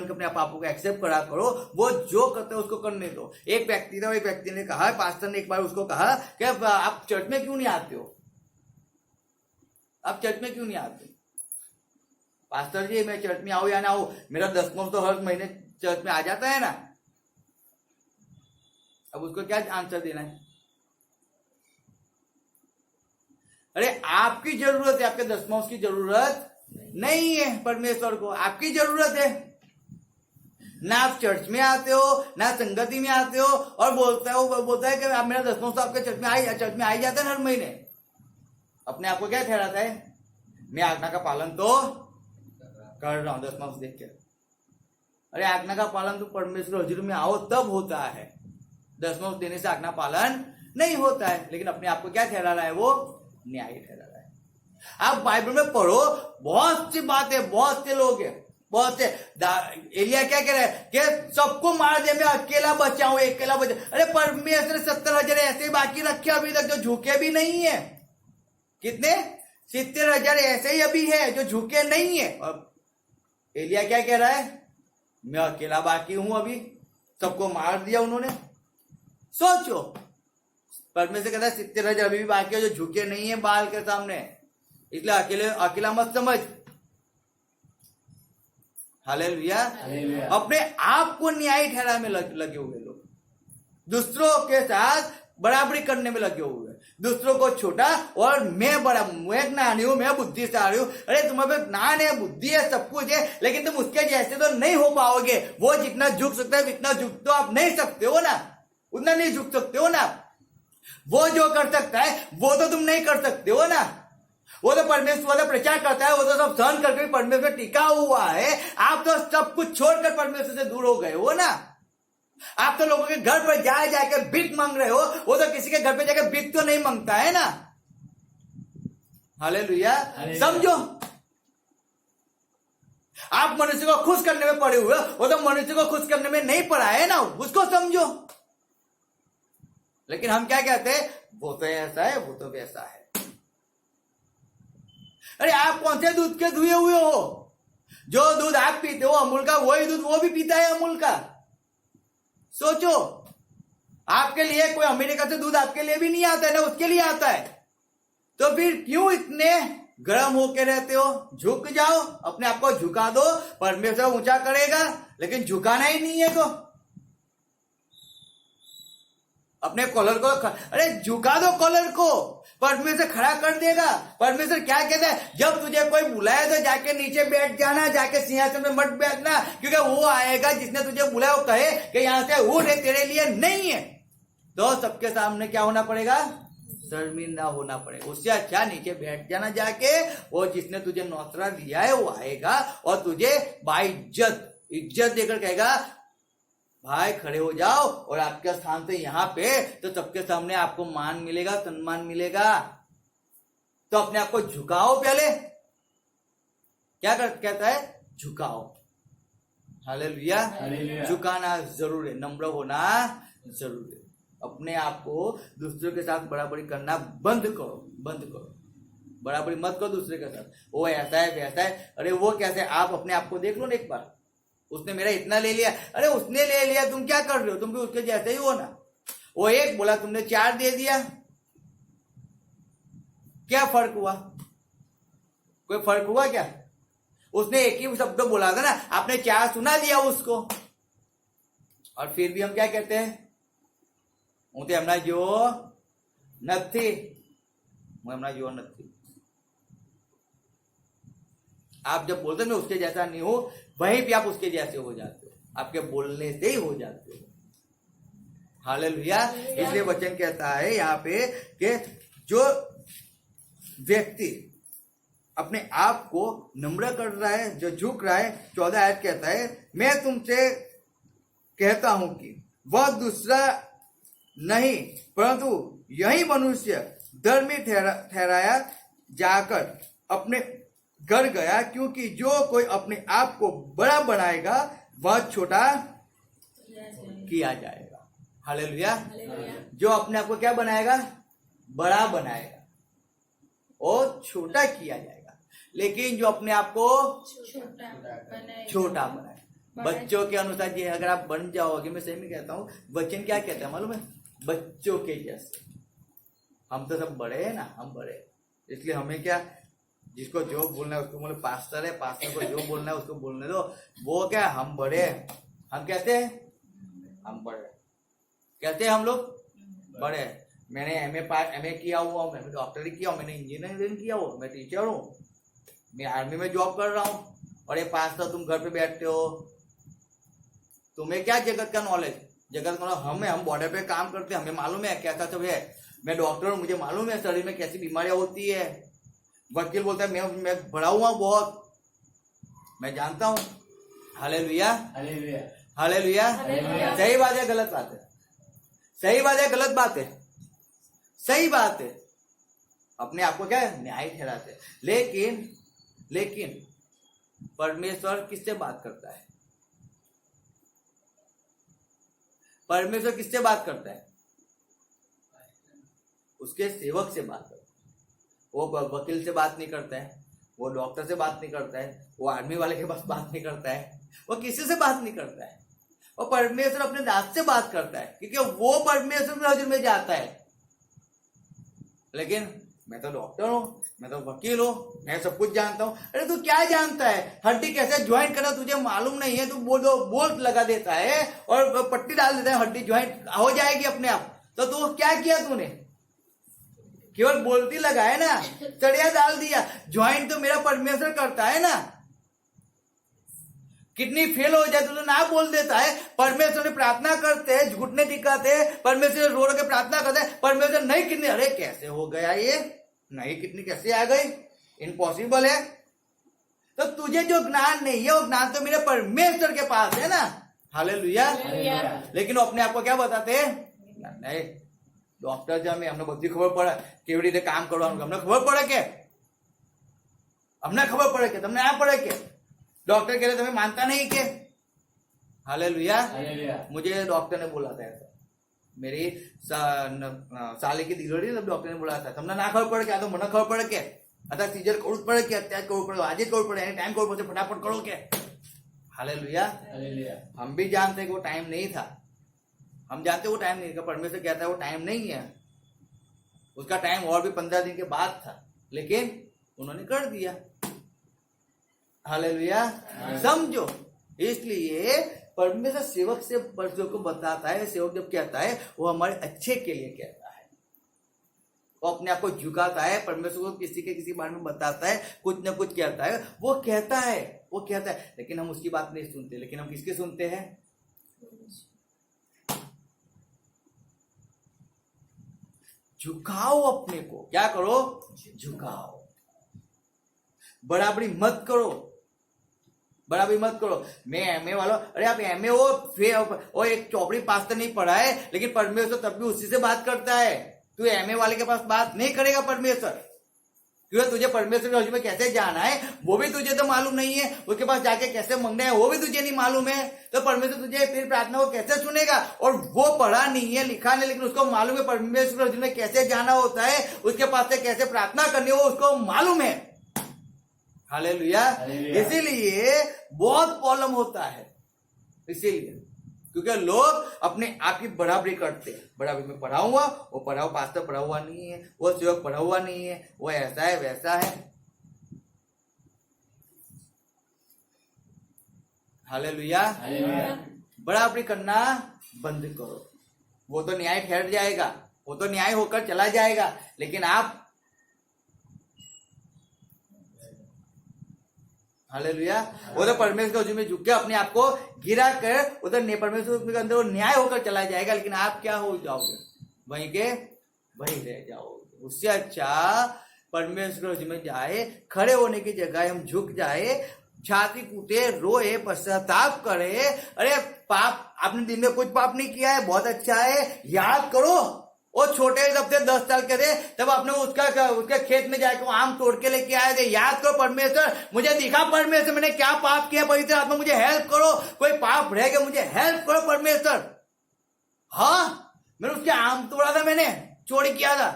अपने पापों को एक्सेप्ट करा करो। वो जो करते हैं उसको करने दो। एक व्यक्ति था, एक व्यक्ति ने कहा, पास्टर ने एक बार उसको कहा कि आप चर्च में क्यों नहीं आते हो, आप चर्च में क्यों नहीं आते। पास्टर जी मैं चर्च में आऊं या ना आऊं, मेरा 10वां तो हर महीने चर्च में आ जाता है ना। अब उसको क्या आंसर देना है। अरे आपकी जरूरत है, आपके 10वां की जरूरत नहीं है परमेश्वर को, आपकी जरूरत है। ना आप चर्च में आते हो, ना संगति में आते हो, और बोलता है कि आप मेरा 10वां तो आपके चर्च में आ ही जाता है हर महीने। अपने आप को क्या ठहराता है, मैं आज्ञा का पालन तो कर रहा हूं 10वां देख के। अरे आज्ञा का पालन तो परमेश्वर हजूर में आओ तब होता है, 10वां देने से आज्ञा पालन नहीं होता है। लेकिन अपने आप को क्या ठहरा रहा है, वो न्याय ठहरा रहा है। आप बाइबल में पढ़ो, बहुत सी बातें, बहुत से लोग हैं बहुत से एलिया क्या कह रहा है कि सबको मार दे, मैं अकेला बचा हूं, अकेला बचा। अरे परमेश्वर 70,000 ऐसे ही बाकी रखे अभी तक जो झुके भी नहीं है। कितने? 70,000 ऐसे ही अभी है जो झुके नहीं है। अब एलिया क्या कह रहा है? मैं अकेला बाकी हूं, अभी सबको मार दिया उन्होंने। सोचो, परमेश्वर कहता है 70,000 अभी भी बाकी है जो झुके नहीं है बाल के सामने, इसलिए अकेला मत समझ। हालेलुया। अपने आप को न्याय ठहराने में लगे हुए लोग, दूसरों के साथ बराबरी करने में लगे हुए, दूसरों को छोटा और मैं बड़ा, मैं ज्ञानी हूं, मैं बुद्धिशाली हूं। अरे तुम्हारे पे ज्ञान है, बुद्धि है, सब कुछ है, लेकिन तुम उसके जैसे तो नहीं हो पाओगे। वो जितना झुक सकता है उतना झुक तो आप नहीं सकते हो ना, उतना नहीं झुक सकते हो ना। वो जो कर सकता है वो तो तुम नहीं कर सकते हो ना। वो तो परमेश्वर वाला प्रचार करता है, वो तो सब सहन करके परमेश्वर टिका हुआ है। आप तो सब कुछ छोड़कर परमेश्वर से दूर हो गए हो ना। आप तो लोगों के घर पर जाके भीख मांग रहे हो, वो तो किसी के घर पे जाके भीख तो नहीं मांगता है ना। हालेलुया। समझो, आप मनुष्य को खुश करने में पड़े हुए, वो तो मनुष्य को खुश करने में नहीं पड़ा है ना, उसको समझो। लेकिन हम क्या कहते हैं? वो तो ऐसा है, वो तो वैसा है। अरे आप कौन से दूध के धुए हुए हो? जो दूध आप पीते हो अमूल का, वही दूध वो भी पीता है अमूल का। सोचो, आपके लिए कोई अमेरिका से दूध आपके लिए भी नहीं आता है ना, उसके लिए आता है। तो फिर क्यों इतने गर्म होके रहते हो? झुक जाओ, अपने आप को झुका दो, परमेश्वर ऊंचा करेगा। लेकिन झुकाना ही नहीं है तो अपने कॉलर को, अरे झुका दो कॉलर को, परमेश्वर खड़ा कर देगा। परमेश्वर क्या कहता है? जब तुझे कोई बुलाए तो जाके नीचे बैठ जाना, जाके सिंहासन में मत बैठना, क्योंकि वो आएगा जिसने तुझे बुलाया, वो कहे कि यहां से उठ, तेरे लिए नहीं है। तो सबके सामने क्या होना पड़ेगा? शर्मिंदा होना पड़ेगा। उससे अच्छा नीचे बैठ जाना जाके, और जिसने तुझे नौतरा दिया है वो आएगा और तुझे इज्जत देकर कहेगा भाई खड़े हो जाओ, और आपके स्थान से यहाँ पे, तो सबके सामने आपको मान मिलेगा, सम्मान मिलेगा। तो अपने आप को झुकाओ पहले। क्या कहता है? झुकाओ। हालेलुया। झुकाना जरूर है, नम्र होना जरूर है। अपने आप को दूसरों के साथ बराबरी करना बंद करो। बराबरी मत करो दूसरे के साथ। वो ऐसा है, वैसा है। अरे वो कैसे? आप अपने आप को देख लो ना एक बार। उसने मेरा इतना ले लिया, अरे उसने ले लिया, तुम क्या कर रहे हो? तुम भी उसके जैसे ही हो ना। वो 1 बोला, तुमने 4 दे दिया, क्या फर्क हुआ? कोई फर्क हुआ क्या? उसने एक ही शब्द बोला था ना, आपने 4 सुना दिया उसको। और फिर भी हम क्या कहते हैं? હું એમના જેવો નથી। आप जब बोलते मैं उसके जैसा नहीं हूं, वहीं पे आप उसके जैसे हो जाते हो, आपके बोलने से ही हो जाते हो। हालेलुया। इसलिए वचन कहता है यहाँ पे कि जो व्यक्ति अपने आप को नम्र कर रहा है, जो झुक रहा है, 14 आयत कहता है, मैं तुमसे कहता हूं कि वह दूसरा नहीं परंतु यही मनुष्य धर्मी ठहराया जाकर अपने घर गया, क्योंकि जो कोई अपने आप को बड़ा बनाएगा वह छोटा किया जाएगा। हालेलुया। जो अपने आप को क्या बनाएगा? बड़ा बनाएगा और छोटा किया जाएगा। लेकिन जो अपने आप को छोटा बनाए, बच्चों के अनुसार जी अगर आप बन जाओगे, मैं सही में कहता हूँ, वचन क्या कहता है मालूम है? बच्चों के जैसे। हम तो सब बड़े हैं ना, हम बड़े, इसलिए हमें क्या, जिसको जो बोलना है उसको बोले। पास्टर है, पास्टर को जो बोलना है उसको बोलने दो। वो क्या, हम बड़े हैं। हम कहते हैं हम बड़े, कहते हैं हम लोग बड़े। मैंने एमए किया हुआ हूँ, मैंने डॉक्टरी किया हूँ, मैंने इंजीनियरिंग किया हुआ, मैं टीचर हूँ, मैं आर्मी में जॉब कर रहा हूँ। और ये पास्टर तुम घर पे बैठते हो, तुम्हें क्या जगत का नॉलेज? जगत का हम बॉर्डर पे काम करते हैं, हमें मालूम है कैसा सब है। मैं डॉक्टर हूँ, मुझे मालूम है शरीर में कैसी बीमारियां होती है। वकील बोलता है मैं बड़ा हुआ बहुत, मैं जानता हूँ। हालेलुया। हालेलुया। सही बात है, गलत बात है? सही बात है, गलत बात है? सही बात है। अपने आप को क्या न्याय ठहराते। लेकिन परमेश्वर किससे बात करता है? परमेश्वर किससे बात करता है? उसके सेवक से बात करता है। वो वकील से बात नहीं करता है, वो डॉक्टर से बात नहीं करता है, वो आर्मी वाले के पास बात नहीं करता है, वो किसी से बात नहीं करता है। और परमेश्वर अपने दास से बात करता है, क्योंकि वो परमेश्वर के हजूर में जाता है। लेकिन मैं तो डॉक्टर हूँ, मैं तो वकील हूँ, मैं सब कुछ जानता हूँ। अरे तू क्या जानता है? हड्डी कैसे ज्वाइंट करना तुझे मालूम नहीं है, तू बोल्ट लगा देता है और पट्टी डाल देता है, हड्डी ज्वाइंट हो जाएगी अपने आप। तो तू क्या किया तूने? केवल बोलती लगाए ना, सड़िया डाल दिया। ज्वाइंट तो मेरा परमेश्वर करता है ना। किडनी फेल हो जाए तो ना बोल देता है। परमेश्वर ने प्रार्थना करते हैं, घुटने टिकाते हैं, परमेश्वर रो रो के प्रार्थना करते हैं, परमेश्वर नहीं किडनी, अरे कैसे हो गया ये, नहीं किडनी कैसे आ गई, इम्पॉसिबल है। तो तुझे जो ज्ञान नहीं है वो ज्ञान तो मेरे परमेश्वर के पास है ना। हालेलुया। लेकिन वो अपने आप को क्या बताते हैं? नहीं डॉक्टर जो हमने बધી ખબર પડે કેવી રીતે કામ કરવાનું, અમને ખબર પડે કે અમને ખબર પડે કે તમને ના પડે કે डॉक्टर कह रहे तुम्हें मानता नहीं के? हालेलुया। मुझे डॉक्टर ने बोला था ऐसा, मेरी साले की डिलीवरी तब डॉक्टर ने बोला था તમને ના ખબર પડે કે આ તો મને ખબર પડે કે અત્યારે સીઝર કરવું જ પડે કે અત્યારે કરવું પડે, આજે કરવું પડે, એની टाइम કરવું પડે, फटाफट करो के। हालेलुया। हम भी जानते कि वो टाइम नहीं था, हम जानते वो टाइम नहीं था। परमेश्वर कहता है वो टाइम नहीं है, उसका टाइम और भी 15 दिन के बाद था, लेकिन उन्होंने कर दिया। हालेलुया। समझो, इसलिए परमेश्वर सेवक से परमेश्वर को बताता है। सेवक जब कहता है वो हमारे अच्छे के लिए कहता है, वो अपने आप को झुकाता है, परमेश्वर को किसी के किसी बारे में बताता है, कुछ न कुछ कहता है, वो कहता है, लेकिन हम उसकी बात नहीं सुनते। लेकिन हम किसकी सुनते हैं? झुकाओ अपने को, क्या करो? झुकाओ। बराबरी मत करो, बराबरी मत करो। मैं एमए वाला, अरे आप एमए वो एक चौपड़ी पास तो नहीं पढ़ा है, लेकिन परमेश्वर तब भी उसी से बात करता है। तू एमए वाले के पास बात नहीं करेगा परमेश्वर, क्योंकि तुझे परमेश्वर के हजूर में कैसे जाना है वो भी तुझे तो मालूम नहीं है, उसके पास जाके कैसे मांगना है वो भी तुझे नहीं मालूम है। तो परमेश्वर तुझे फिर प्रार्थना को कैसे सुनेगा? और वो पढ़ा नहीं है, लिखा नहीं, लेकिन उसको मालूम है परमेश्वर के हजूर में कैसे जाना होता है, उसके पास से कैसे प्रार्थना करनी हो उसको मालूम है। हालेलुया। इसीलिए बहुत प्रॉब्लम होता है, इसीलिए क्योंकि लोग अपने आप की बराबरी करते हैं। बराबरी में पढ़ा हुआ, वो पढ़ा हुआ पास्टर पढ़ा हुआ नहीं है, वो सेवक पढ़ा हुआ नहीं है, वो ऐसा है वैसा है। हालेलुया। बराबरी करना बंद करो, वो तो न्याय ठहर जाएगा, वो तो न्याय होकर चला जाएगा, लेकिन आप हालेलुया वो तो परमेश्वर के हजूर में झुक के अपने आप को गिरा कर उधर परमेश्वर के अंदर वो न्याय होकर चला जाएगा, लेकिन आप क्या हो जाओगे? वहीं के वहीं रह जाओगे। उससे अच्छा परमेश्वर के हजूर में जाए, खड़े होने की जगह हम झुक जाए, छाती कूटे, रोए, पश्चाताप करे। अरे पाप आपने दिन में कुछ पाप नहीं किया है, बहुत अच्छा है, याद करो वो छोटे जब थे 10 साल के थे तब आपने उसके खेत में जाकर आम तोड़ के लेके आए थे। याद करो परमेश्वर मुझे दिखा, परमेश्वर मैंने क्या पाप किया, पवित्र आत्मा मुझे हेल्प करो, कोई पाप रह गया मुझे हेल्प करो परमेश्वर। हाँ मैंने उसके आम तोड़ा था, मैंने चोरी किया था,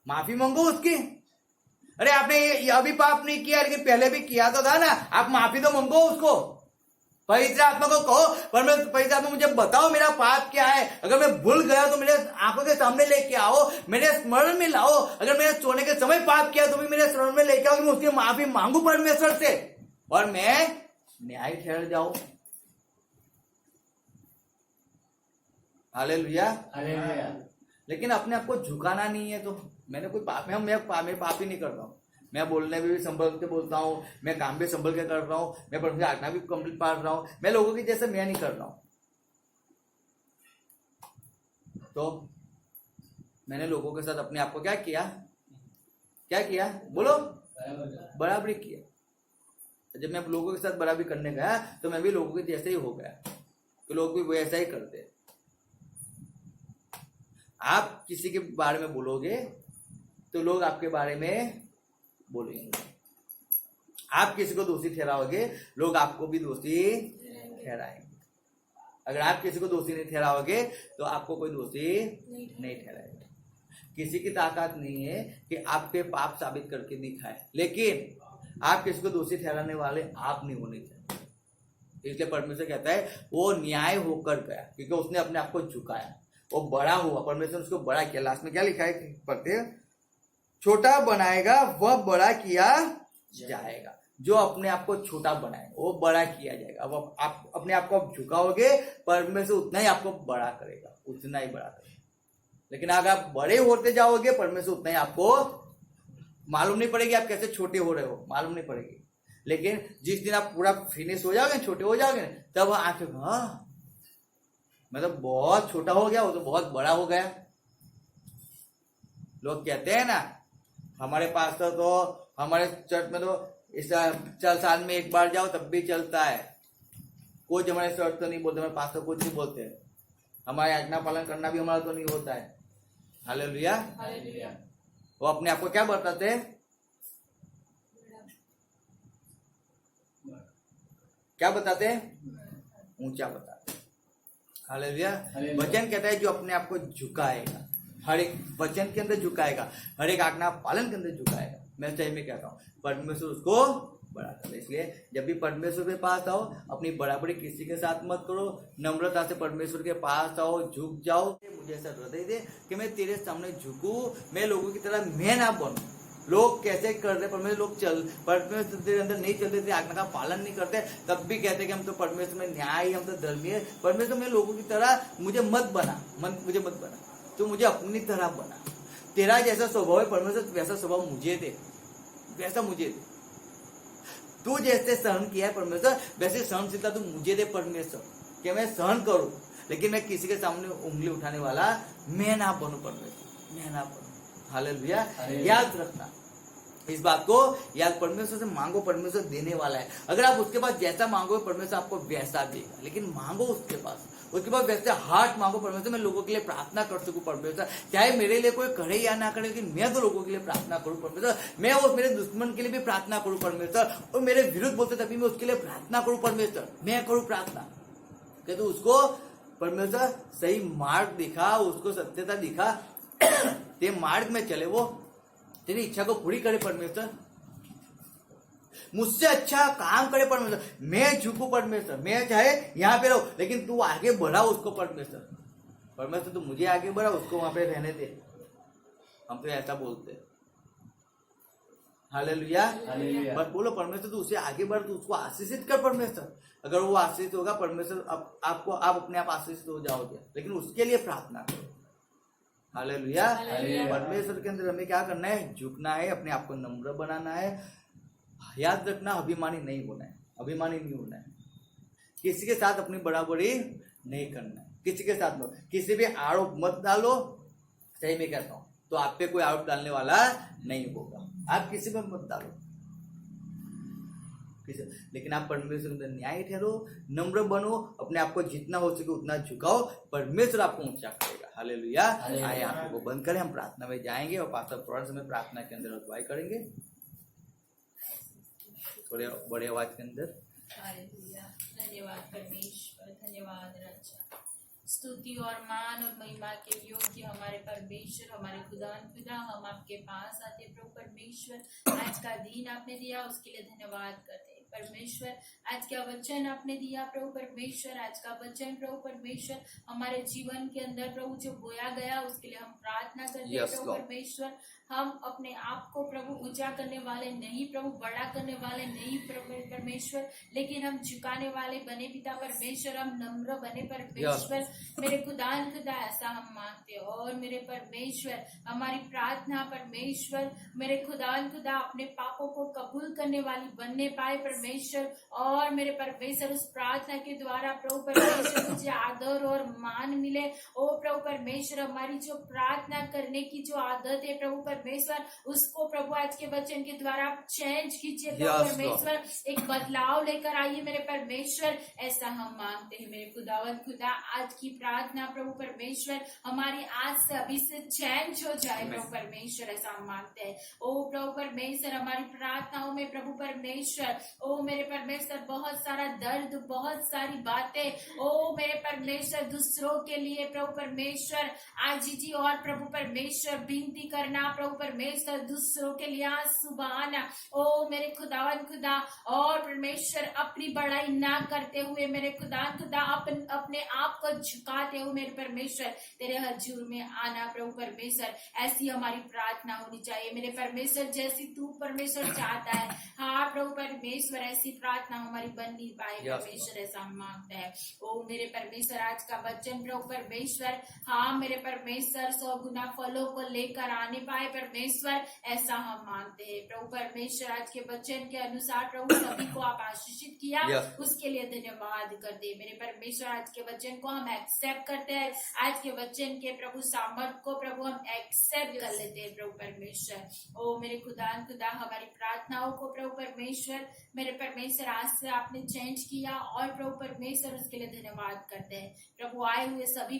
माफी मांगो उसकी। अरे आपने ये अभी पाप नहीं किया लेकिन पहले भी किया तो था ना, आप माफी तो मांगो उसको। पवित्र आत्मा को कहो परमेश्वर पवित्र आत्मा मुझे बताओ मेरा पाप क्या है, अगर मैं भूल गया तो मेरे आंखों के सामने लेके आओ, मेरे स्मरण में लाओ। अगर मैंने सोने के समय पाप किया तो भी मेरे स्मरण में लेके आओ कि मैं उसकी माफी मांगू परमेश्वर से और मैं न्याय ठहर जाऊं। हालेलुया। लेकिन अपने आप को झुकाना नहीं है। तो मैंने कोई पाप में मैं पाप ही नहीं करता हूँ, मैं बोलने में भी संभल के बोलता हूँ, मैं काम भी संभल के कर रहा हूँ, मैं परमेश्वर आज्ञा भी कंप्लीट पाल रहा हूँ, मैं लोगों की जैसे मैं नहीं कर रहा हूँ। तो मैंने लोगों के साथ अपने आप को क्या किया बोलो? बराबरी किया। जब मैं लोगों के साथ बराबरी करने गया तो मैं भी लोगों के जैसे ही हो गया, तो लोग भी वैसा ही करते हैं। आप किसी के बारे में बोलोगे तो लोग आपके बारे में बोलेंगे। आप किसी को दोषी ठहराओगे, लोग आपको भी दोषी ठहराएंगे। अगर आप किसी को दोषी नहीं ठहराओगे तो आपको कोई दोषी नहीं ठहराएगा। किसी की ताकत नहीं है कि आपके पाप साबित करके दिखाए, लेकिन आप किसी को दोषी ठहराने वाले आप नहीं होने चाहिए। इसलिए परमेश्वर कहता है वो न्याय होकर गया, क्योंकि उसने अपने आप को झुकाया, वो बड़ा हुआ, परमेश्वर ने उसको बड़ा किया। लास्ट में क्या लिखा है पढ़ते हैं, छोटा बनाएगा वह बड़ा किया जाएगा। जो अपने आप को छोटा बनाए वो बड़ा किया जाएगा। अब आप अपने आप को झुकाओगे, परमेश्वर उतना ही आपको बड़ा करेगा, उतना ही बड़ा करेगा। लेकिन अगर आप बड़े होते जाओगे, परमेश्वर उतना ही आपको मालूम नहीं पड़ेगी आप कैसे छोटे हो रहे हो, मालूम नहीं पड़ेगी। लेकिन जिस दिन आप पूरा फिनिश हो जाओगे, छोटे हो जाओगे, तब आंखें मैं तो बहुत छोटा हो गया, वो तो बहुत बड़ा हो गया। लोग कहते हैं ना, हमारे पास तो हमारे चर्च में तो इस 4 साल में एक बार जाओ तब भी चलता है। कोई हमारे चर्च तो नहीं बोलते, हमारे पास तो कुछ नहीं बोलते, हमारे आज्ञा पालन करना भी हमारा तो नहीं होता है। हालेलुया। वो अपने आप को क्या बताते हैं, क्या बताते हैं, ऊंचा बताते हैं। हालेलुया। वचन कहता है जो अपने आप को झुकाएगा, हर एक वचन के अंदर झुकाएगा, हर एक आज्ञा पालन के अंदर झुकाएगा। मैं सही में कहता हूँ, परमेश्वर उसको बड़ा कर। इसलिए जब भी परमेश्वर के पास आओ, अपनी बराबरी किसी के साथ मत करो, नम्रता से परमेश्वर के पास आओ, झुक जाओ। मुझे ऐसा हृदय दे कि मैं तेरे सामने झुकूं, मैं लोगों की तरह मैं ना बनूं। लोग कैसे कर रहे परमेश्वर, लोग परमेश्वर के अंदर नहीं चलते थे, आज्ञा का पालन नहीं करते, तब भी कहते कि हम तो परमेश्वर में न्याय, हम तो धर्मी है। परमेश्वर में लोगों की तरह मुझे मत बना, मुझे मत बना, तो मुझे अपनी तरह बना। तेरा जैसा स्वभाव है परमेश्वर, वैसा स्वभाव मुझे दे, वैसा मुझे दे। तू जैसे सहन किया है परमेश्वर, वैसे सहनशीलता तू मुझे दे परमेश्वर, कि मैं सहन करूं, लेकिन मैं किसी के सामने उंगली उठाने वाला मैं ना बनूं परमेश्वर, मैं ना बनूं। हालेलुया। याद रखना इस बात को, याद, परमेश्वर से मांगो, परमेश्वर देने वाला है। अगर आप उसके पास जैसा मांगो परमेश्वर आपको वैसा देगा, लेकिन मांगो उसके पास, उसके बाद वैसे हार्ट मांगो। परमेश्वर मैं लोगों के लिए प्रार्थना कर सकूं परमेश्वर, चाहे मेरे लिए कोई करे या ना करे, लेकिन मैं तो लोगों के लिए प्रार्थना करूं परमेश्वर। मैं उस मेरे दुश्मन के लिए भी प्रार्थना करूं परमेश्वर, और मेरे विरुद्ध बोलते तभी मैं उसके लिए प्रार्थना करूं परमेश्वर, मैं करूं प्रार्थना। कहते तो उसको परमेश्वर सही मार्ग दिखा, उसको सत्यता दिखा, ते मार्ग में चले, वो तेरी इच्छा को पूरी करे परमेश्वर, मुझसे अच्छा काम करे परमेश्वर। मैं झुकू परमेश्वर, मैं चाहे यहाँ पे रहूं, लेकिन तू आगे बढ़ा उसको परमेश्वर, परमेश्वर तू मुझे आगे बढ़ा, उसको वहां पे रहने दे। हम तो ऐसा बोलते हैं। हालेलुया। बस बोलो परमेश्वर तू उसे आगे बढ़, तू उसको आशीषित कर परमेश्वर। अगर वो आशीषित होगा परमेश्वर, आप अपने आप आशीषित हो जाओगे, लेकिन उसके लिए प्रार्थना करो। हालेलुया। परमेश्वर के अंदर हमें क्या करना है, झुकना है, अपने आप को नम्र बनाना है। याद रखना, अभिमानी नहीं होना है, अभिमानी नहीं होना है, किसी के साथ अपनी बराबरी नहीं करना है, किसी के साथ किसी भी आरोप मत डालो। सही में कहता हूं, तो आप पे कोई आरोप डालने वाला नहीं होगा, आप किसी पे मत डालो किसी, लेकिन आप परमेश्वर के अंदर न्याय ठहरो, नम्र बनो, अपने आप को जितना हो सके उतना झुकाओ, परमेश्वर आपको ऊंचा करेगा। हालेलुया। आइए आंखों को बंद करें, हम प्रार्थना में जाएंगे और पास्टर थोड़ा समय प्रार्थना के अंदर अगुवाई करेंगे, थोड़े बड़े आवाज के अंदर। हालेलुया। धन्यवाद परमेश्वर, धन्यवाद राजा। स्तुति और मान और महिमा के योग्य हमारे परमेश्वर, हमारे खुदा, हम आपके पास आते प्रभु परमेश्वर। आज का दिन आपने दिया उसके लिए धन्यवाद करते परमेश्वर। आज का वचन आपने दिया प्रभु परमेश्वर, आज का वचन प्रभु परमेश्वर हमारे जीवन के अंदर प्रभु जो बोया गया उसके लिए हम प्रार्थना करते हैं प्रभु परमेश्वर। हम अपने आप को प्रभु ऊंचा करने वाले नहीं, प्रभु बड़ा करने वाले नहीं प्रभु परमेश्वर, लेकिन हम झुकाने वाले बने पिता परमेश्वर, हम नम्र बने परमेश्वर। मेरे खुदा ऐसा हम मांगते हैं। और मेरे परमेश्वर हमारी प्रार्थना परमेश्वर, मेरे खुदा अपने पापों को कबूल करने वाली बनने पाए परमेश्वर। परमेश्वर, और मेरे परमेश्वर उस प्रार्थना के द्वारा प्रभु परमेश्वर तुझे आदर और मान मिले। ओ प्रभु परमेश्वर, हमारी जो प्रार्थना करने की जो आदत है प्रभु परमेश्वर, उसको प्रभु आज के वचन के द्वारा आप चेंज कीजिए प्रभु Yes, परमेश्वर, एक बदलाव लेकर आइए मेरे परमेश्वर, ऐसा हम मांगते हैं मेरे खुदावन खुदा। आज की प्रार्थना प्रभु परमेश्वर हमारी आज से अभी से चेंज हो जाए प्रभु परमेश्वर, ऐसा हम मांगते हैं। ओ प्रभु परमेश्वर, हमारी प्रार्थनाओं में प्रभु परमेश्वर, ओ मेरे परमेश्वर, बहुत सारा दर्द, बहुत सारी बातें, ओ मेरे परमेश्वर, दूसरों के लिए प्रभु परमेश्वर आज जी और प्रभु परमेश्वर विनती करना प्रभु परमेश्वर, दूसरों के लिए आंसू बहाना, ओ मेरे खुदावन खुदा, और परमेश्वर अपनी बड़ाई ना करते हुए मेरे खुदा खुदा अपने आप को झुकाते हुए मेरे परमेश्वर तेरे हजूर में आना प्रभु परमेश्वर, ऐसी हमारी प्रार्थना होनी चाहिए मेरे परमेश्वर, जैसी तू परमेश्वर चाहता है। हाँ प्रभु परमेश्वर, ऐसी प्रार्थना हमारी बन नहीं पाए परमेश्वर, ऐसा हम मांगते हैं। ओ मेरे परमेश्वर, आज का वचन प्रभु परमेश्वर, हाँ मेरे परमेश्वर, 100 गुना फलों को लेकर आने पाए परमेश्वर, ऐसा हम मांगते हैं प्रभु परमेश्वर। आज के वचन के अनुसार प्रभु सभी को आप आशीषित किया, उसके लिए धन्यवाद करते मेरे परमेश्वर। आज के वचन को हम एक्सेप्ट करते हैं, आज के वचन के प्रभु सामर्थ को प्रभु हम एक्सेप्ट कर लेते हैं प्रभु परमेश्वर। ओ मेरे खुदा खुदा, हमारी प्रार्थनाओं को प्रभु परमेश्वर मेरे परमेश्वर आज से आपने चेंज किया, और प्रभु परमेश्वर उसके लिए धन्यवाद करते हैं प्रभु। आए हुए सभी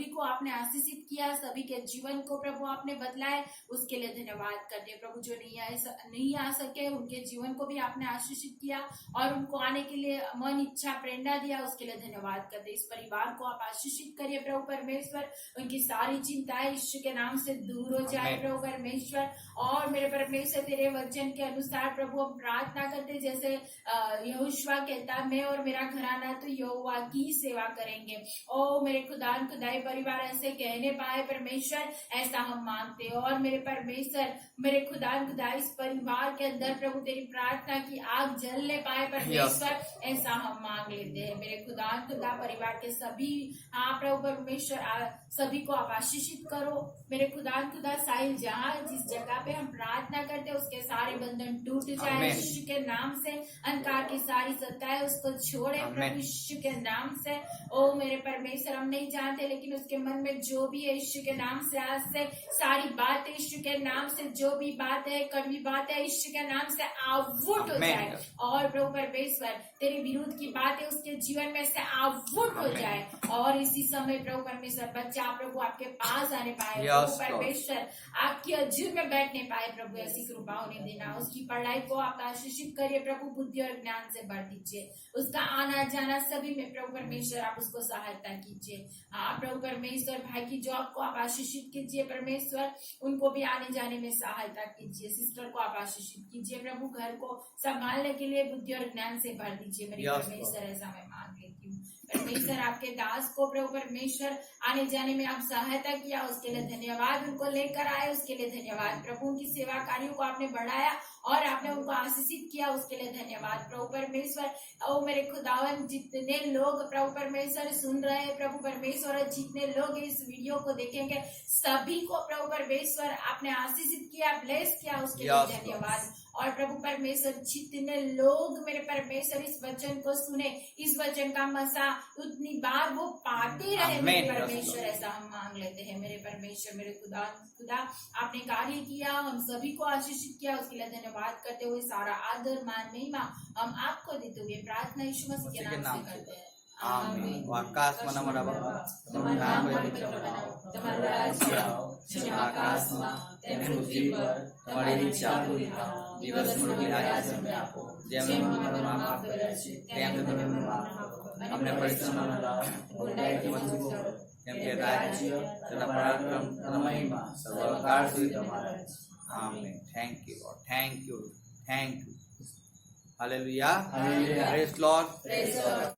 को आपने आशीषित किया, सभी के जीवन को प्रभु आपने बदलाए, उसके लिए धन्यवाद करते हैं प्रभु। जो नहीं आ सके उनके जीवन को भी आपने आशीषित किया, और उनको आने के लिए मन इच्छा प्रेरणा दिया, उसके लिए धन्यवाद करते। इस परिवार को आप आशीषित करिए प्रभु परमेश्वर, उनकी सारी चिंताएं यीशु के नाम से दूर हो जाए प्रभु परमेश्वर। और मेरे परमेश्वर, तेरे वचन के अनुसार प्रभु हम प्रार्थना करते, जैसे यहोशुआ कहता, मैं और मेरा घराना तो यहोवा की सेवा करेंगे। ओ मेरे खुदान खुदाई परिवार ऐसे कहने पाए परमेश्वर, ऐसा हम मांगते हैं। और मेरे परमेश्वर, मेरे खुदान खुदा, इस परिवार के अंदर प्रभु तेरी प्रार्थना की आग जलने पाए परमेश्वर, ऐसा हम मांग लेते हैं मेरे खुदान खुदा। परिवार के सभी, हाँ प्रभु परमेश्वर, सभी को आप आशीषित करो मेरे खुदान खुदा। साहिल, जहाँ जिस जगह पे हम प्रार्थना करते हैं उसके सारे बंधन टूट जाए यीशु के नाम से, अंधकार की सारी सत्ताएं उसको छोड़े प्रभु यीशु के नाम से। ओ मेरे परमेश्वर, हम नहीं जानते, लेकिन उसके मन में जो भी है यीशु के नाम से आज से सारी बात यीशु के नाम से, जो भी बात है, कड़वी बात है, यीशु के नाम से आउट हो जाए। और प्रभु परमेश्वर, तेरे विरुद्ध की बातें उसके जीवन में से आउट हो जाए। और इसी समय प्रभु परमेश्वर, बच्चा प्रभु आपके पास आने पाए प्रभु परमेश्वर, आपकी हजूर में बैठने पाए प्रभु, ऐसी कृपा होने देना। उसकी पढ़ाई को आप आशीषित करिए प्रभु, बुद्धि और ज्ञान से भर दीजिए। उसका आना जाना सभी में प्रभु परमेश्वर आप उसको सहायता कीजिए। हाँ प्रभु परमेश्वर, भाई की जॉब को आप आशीषित कीजिए परमेश्वर, उनको भी आने जाने में सहायता कीजिए। सिस्टर को आप आशीषित कीजिए प्रभु, घर को संभालने के लिए बुद्धि और ज्ञान से भर दीजिए मेरे परमेश्वर, ऐसा मैं मांग लेती हूँ परमेश्वर। आपके दास को प्रभु परमेश्वर आने जाने में आप सहायता किया, उसके लिए धन्यवाद। उनको लेकर आए, उसके लिए धन्यवाद प्रभु। उनकी सेवा कार्यों को आपने बढ़ाया और आपने उनको आशीषित किया, उसके लिए धन्यवाद प्रभु परमेश्वर। ओ मेरे खुदावन, जितने लोग प्रभु परमेश्वर सुन रहे हैं प्रभु परमेश्वर, जितने लोग इस वीडियो को देखेंगे, सभी को प्रभु परमेश्वर आपने आशीषित किया, ब्लेस किया, उसके लिए धन्यवाद। और प्रभु परमेश्वर, जितने लोग मेरे परमेश्वर इस वचन को सुने, इस वचन का मसा उतनी बार वो पाते रहे मेरे परमेश्वर, ऐसा हम मांग लेते हैं मेरे परमेश्वर। मेरे खुदा आपने कार्य किया, हम सभी को आशीषित किया, उसके लिए धन्यवाद करते हुए सारा आदर मान महिमा हम आपको देते हुए प्रार्थना यीशु मसीह के नाम से करते हैं, आमीन। आकाश मना मना बाबा તમારું નામ પવિત્ર બનાવો, તમારું રાજ્ય આવો, જેમ આકાશમાં તેમ પૃથ્વી પર તમારી ઈચ્છા પૂરી થાઓ। દિવસનું રોજ અમને આપો, જેમ અમારું માફ કરે છે તેમ તમે અમને માફ કરો। અમને પરીક્ષામાં ન લાવો, બુરાઈથી બચાવો, કેમ કે રાજ્ય, તેના પરાક્રમ, તેના મહિમા સર્વકાળ સુધી તમારા છે, आमीन। Thank you Lord, thank you, thank you. Hallelujah, hallelujah. Praise Lord. Praise the lord.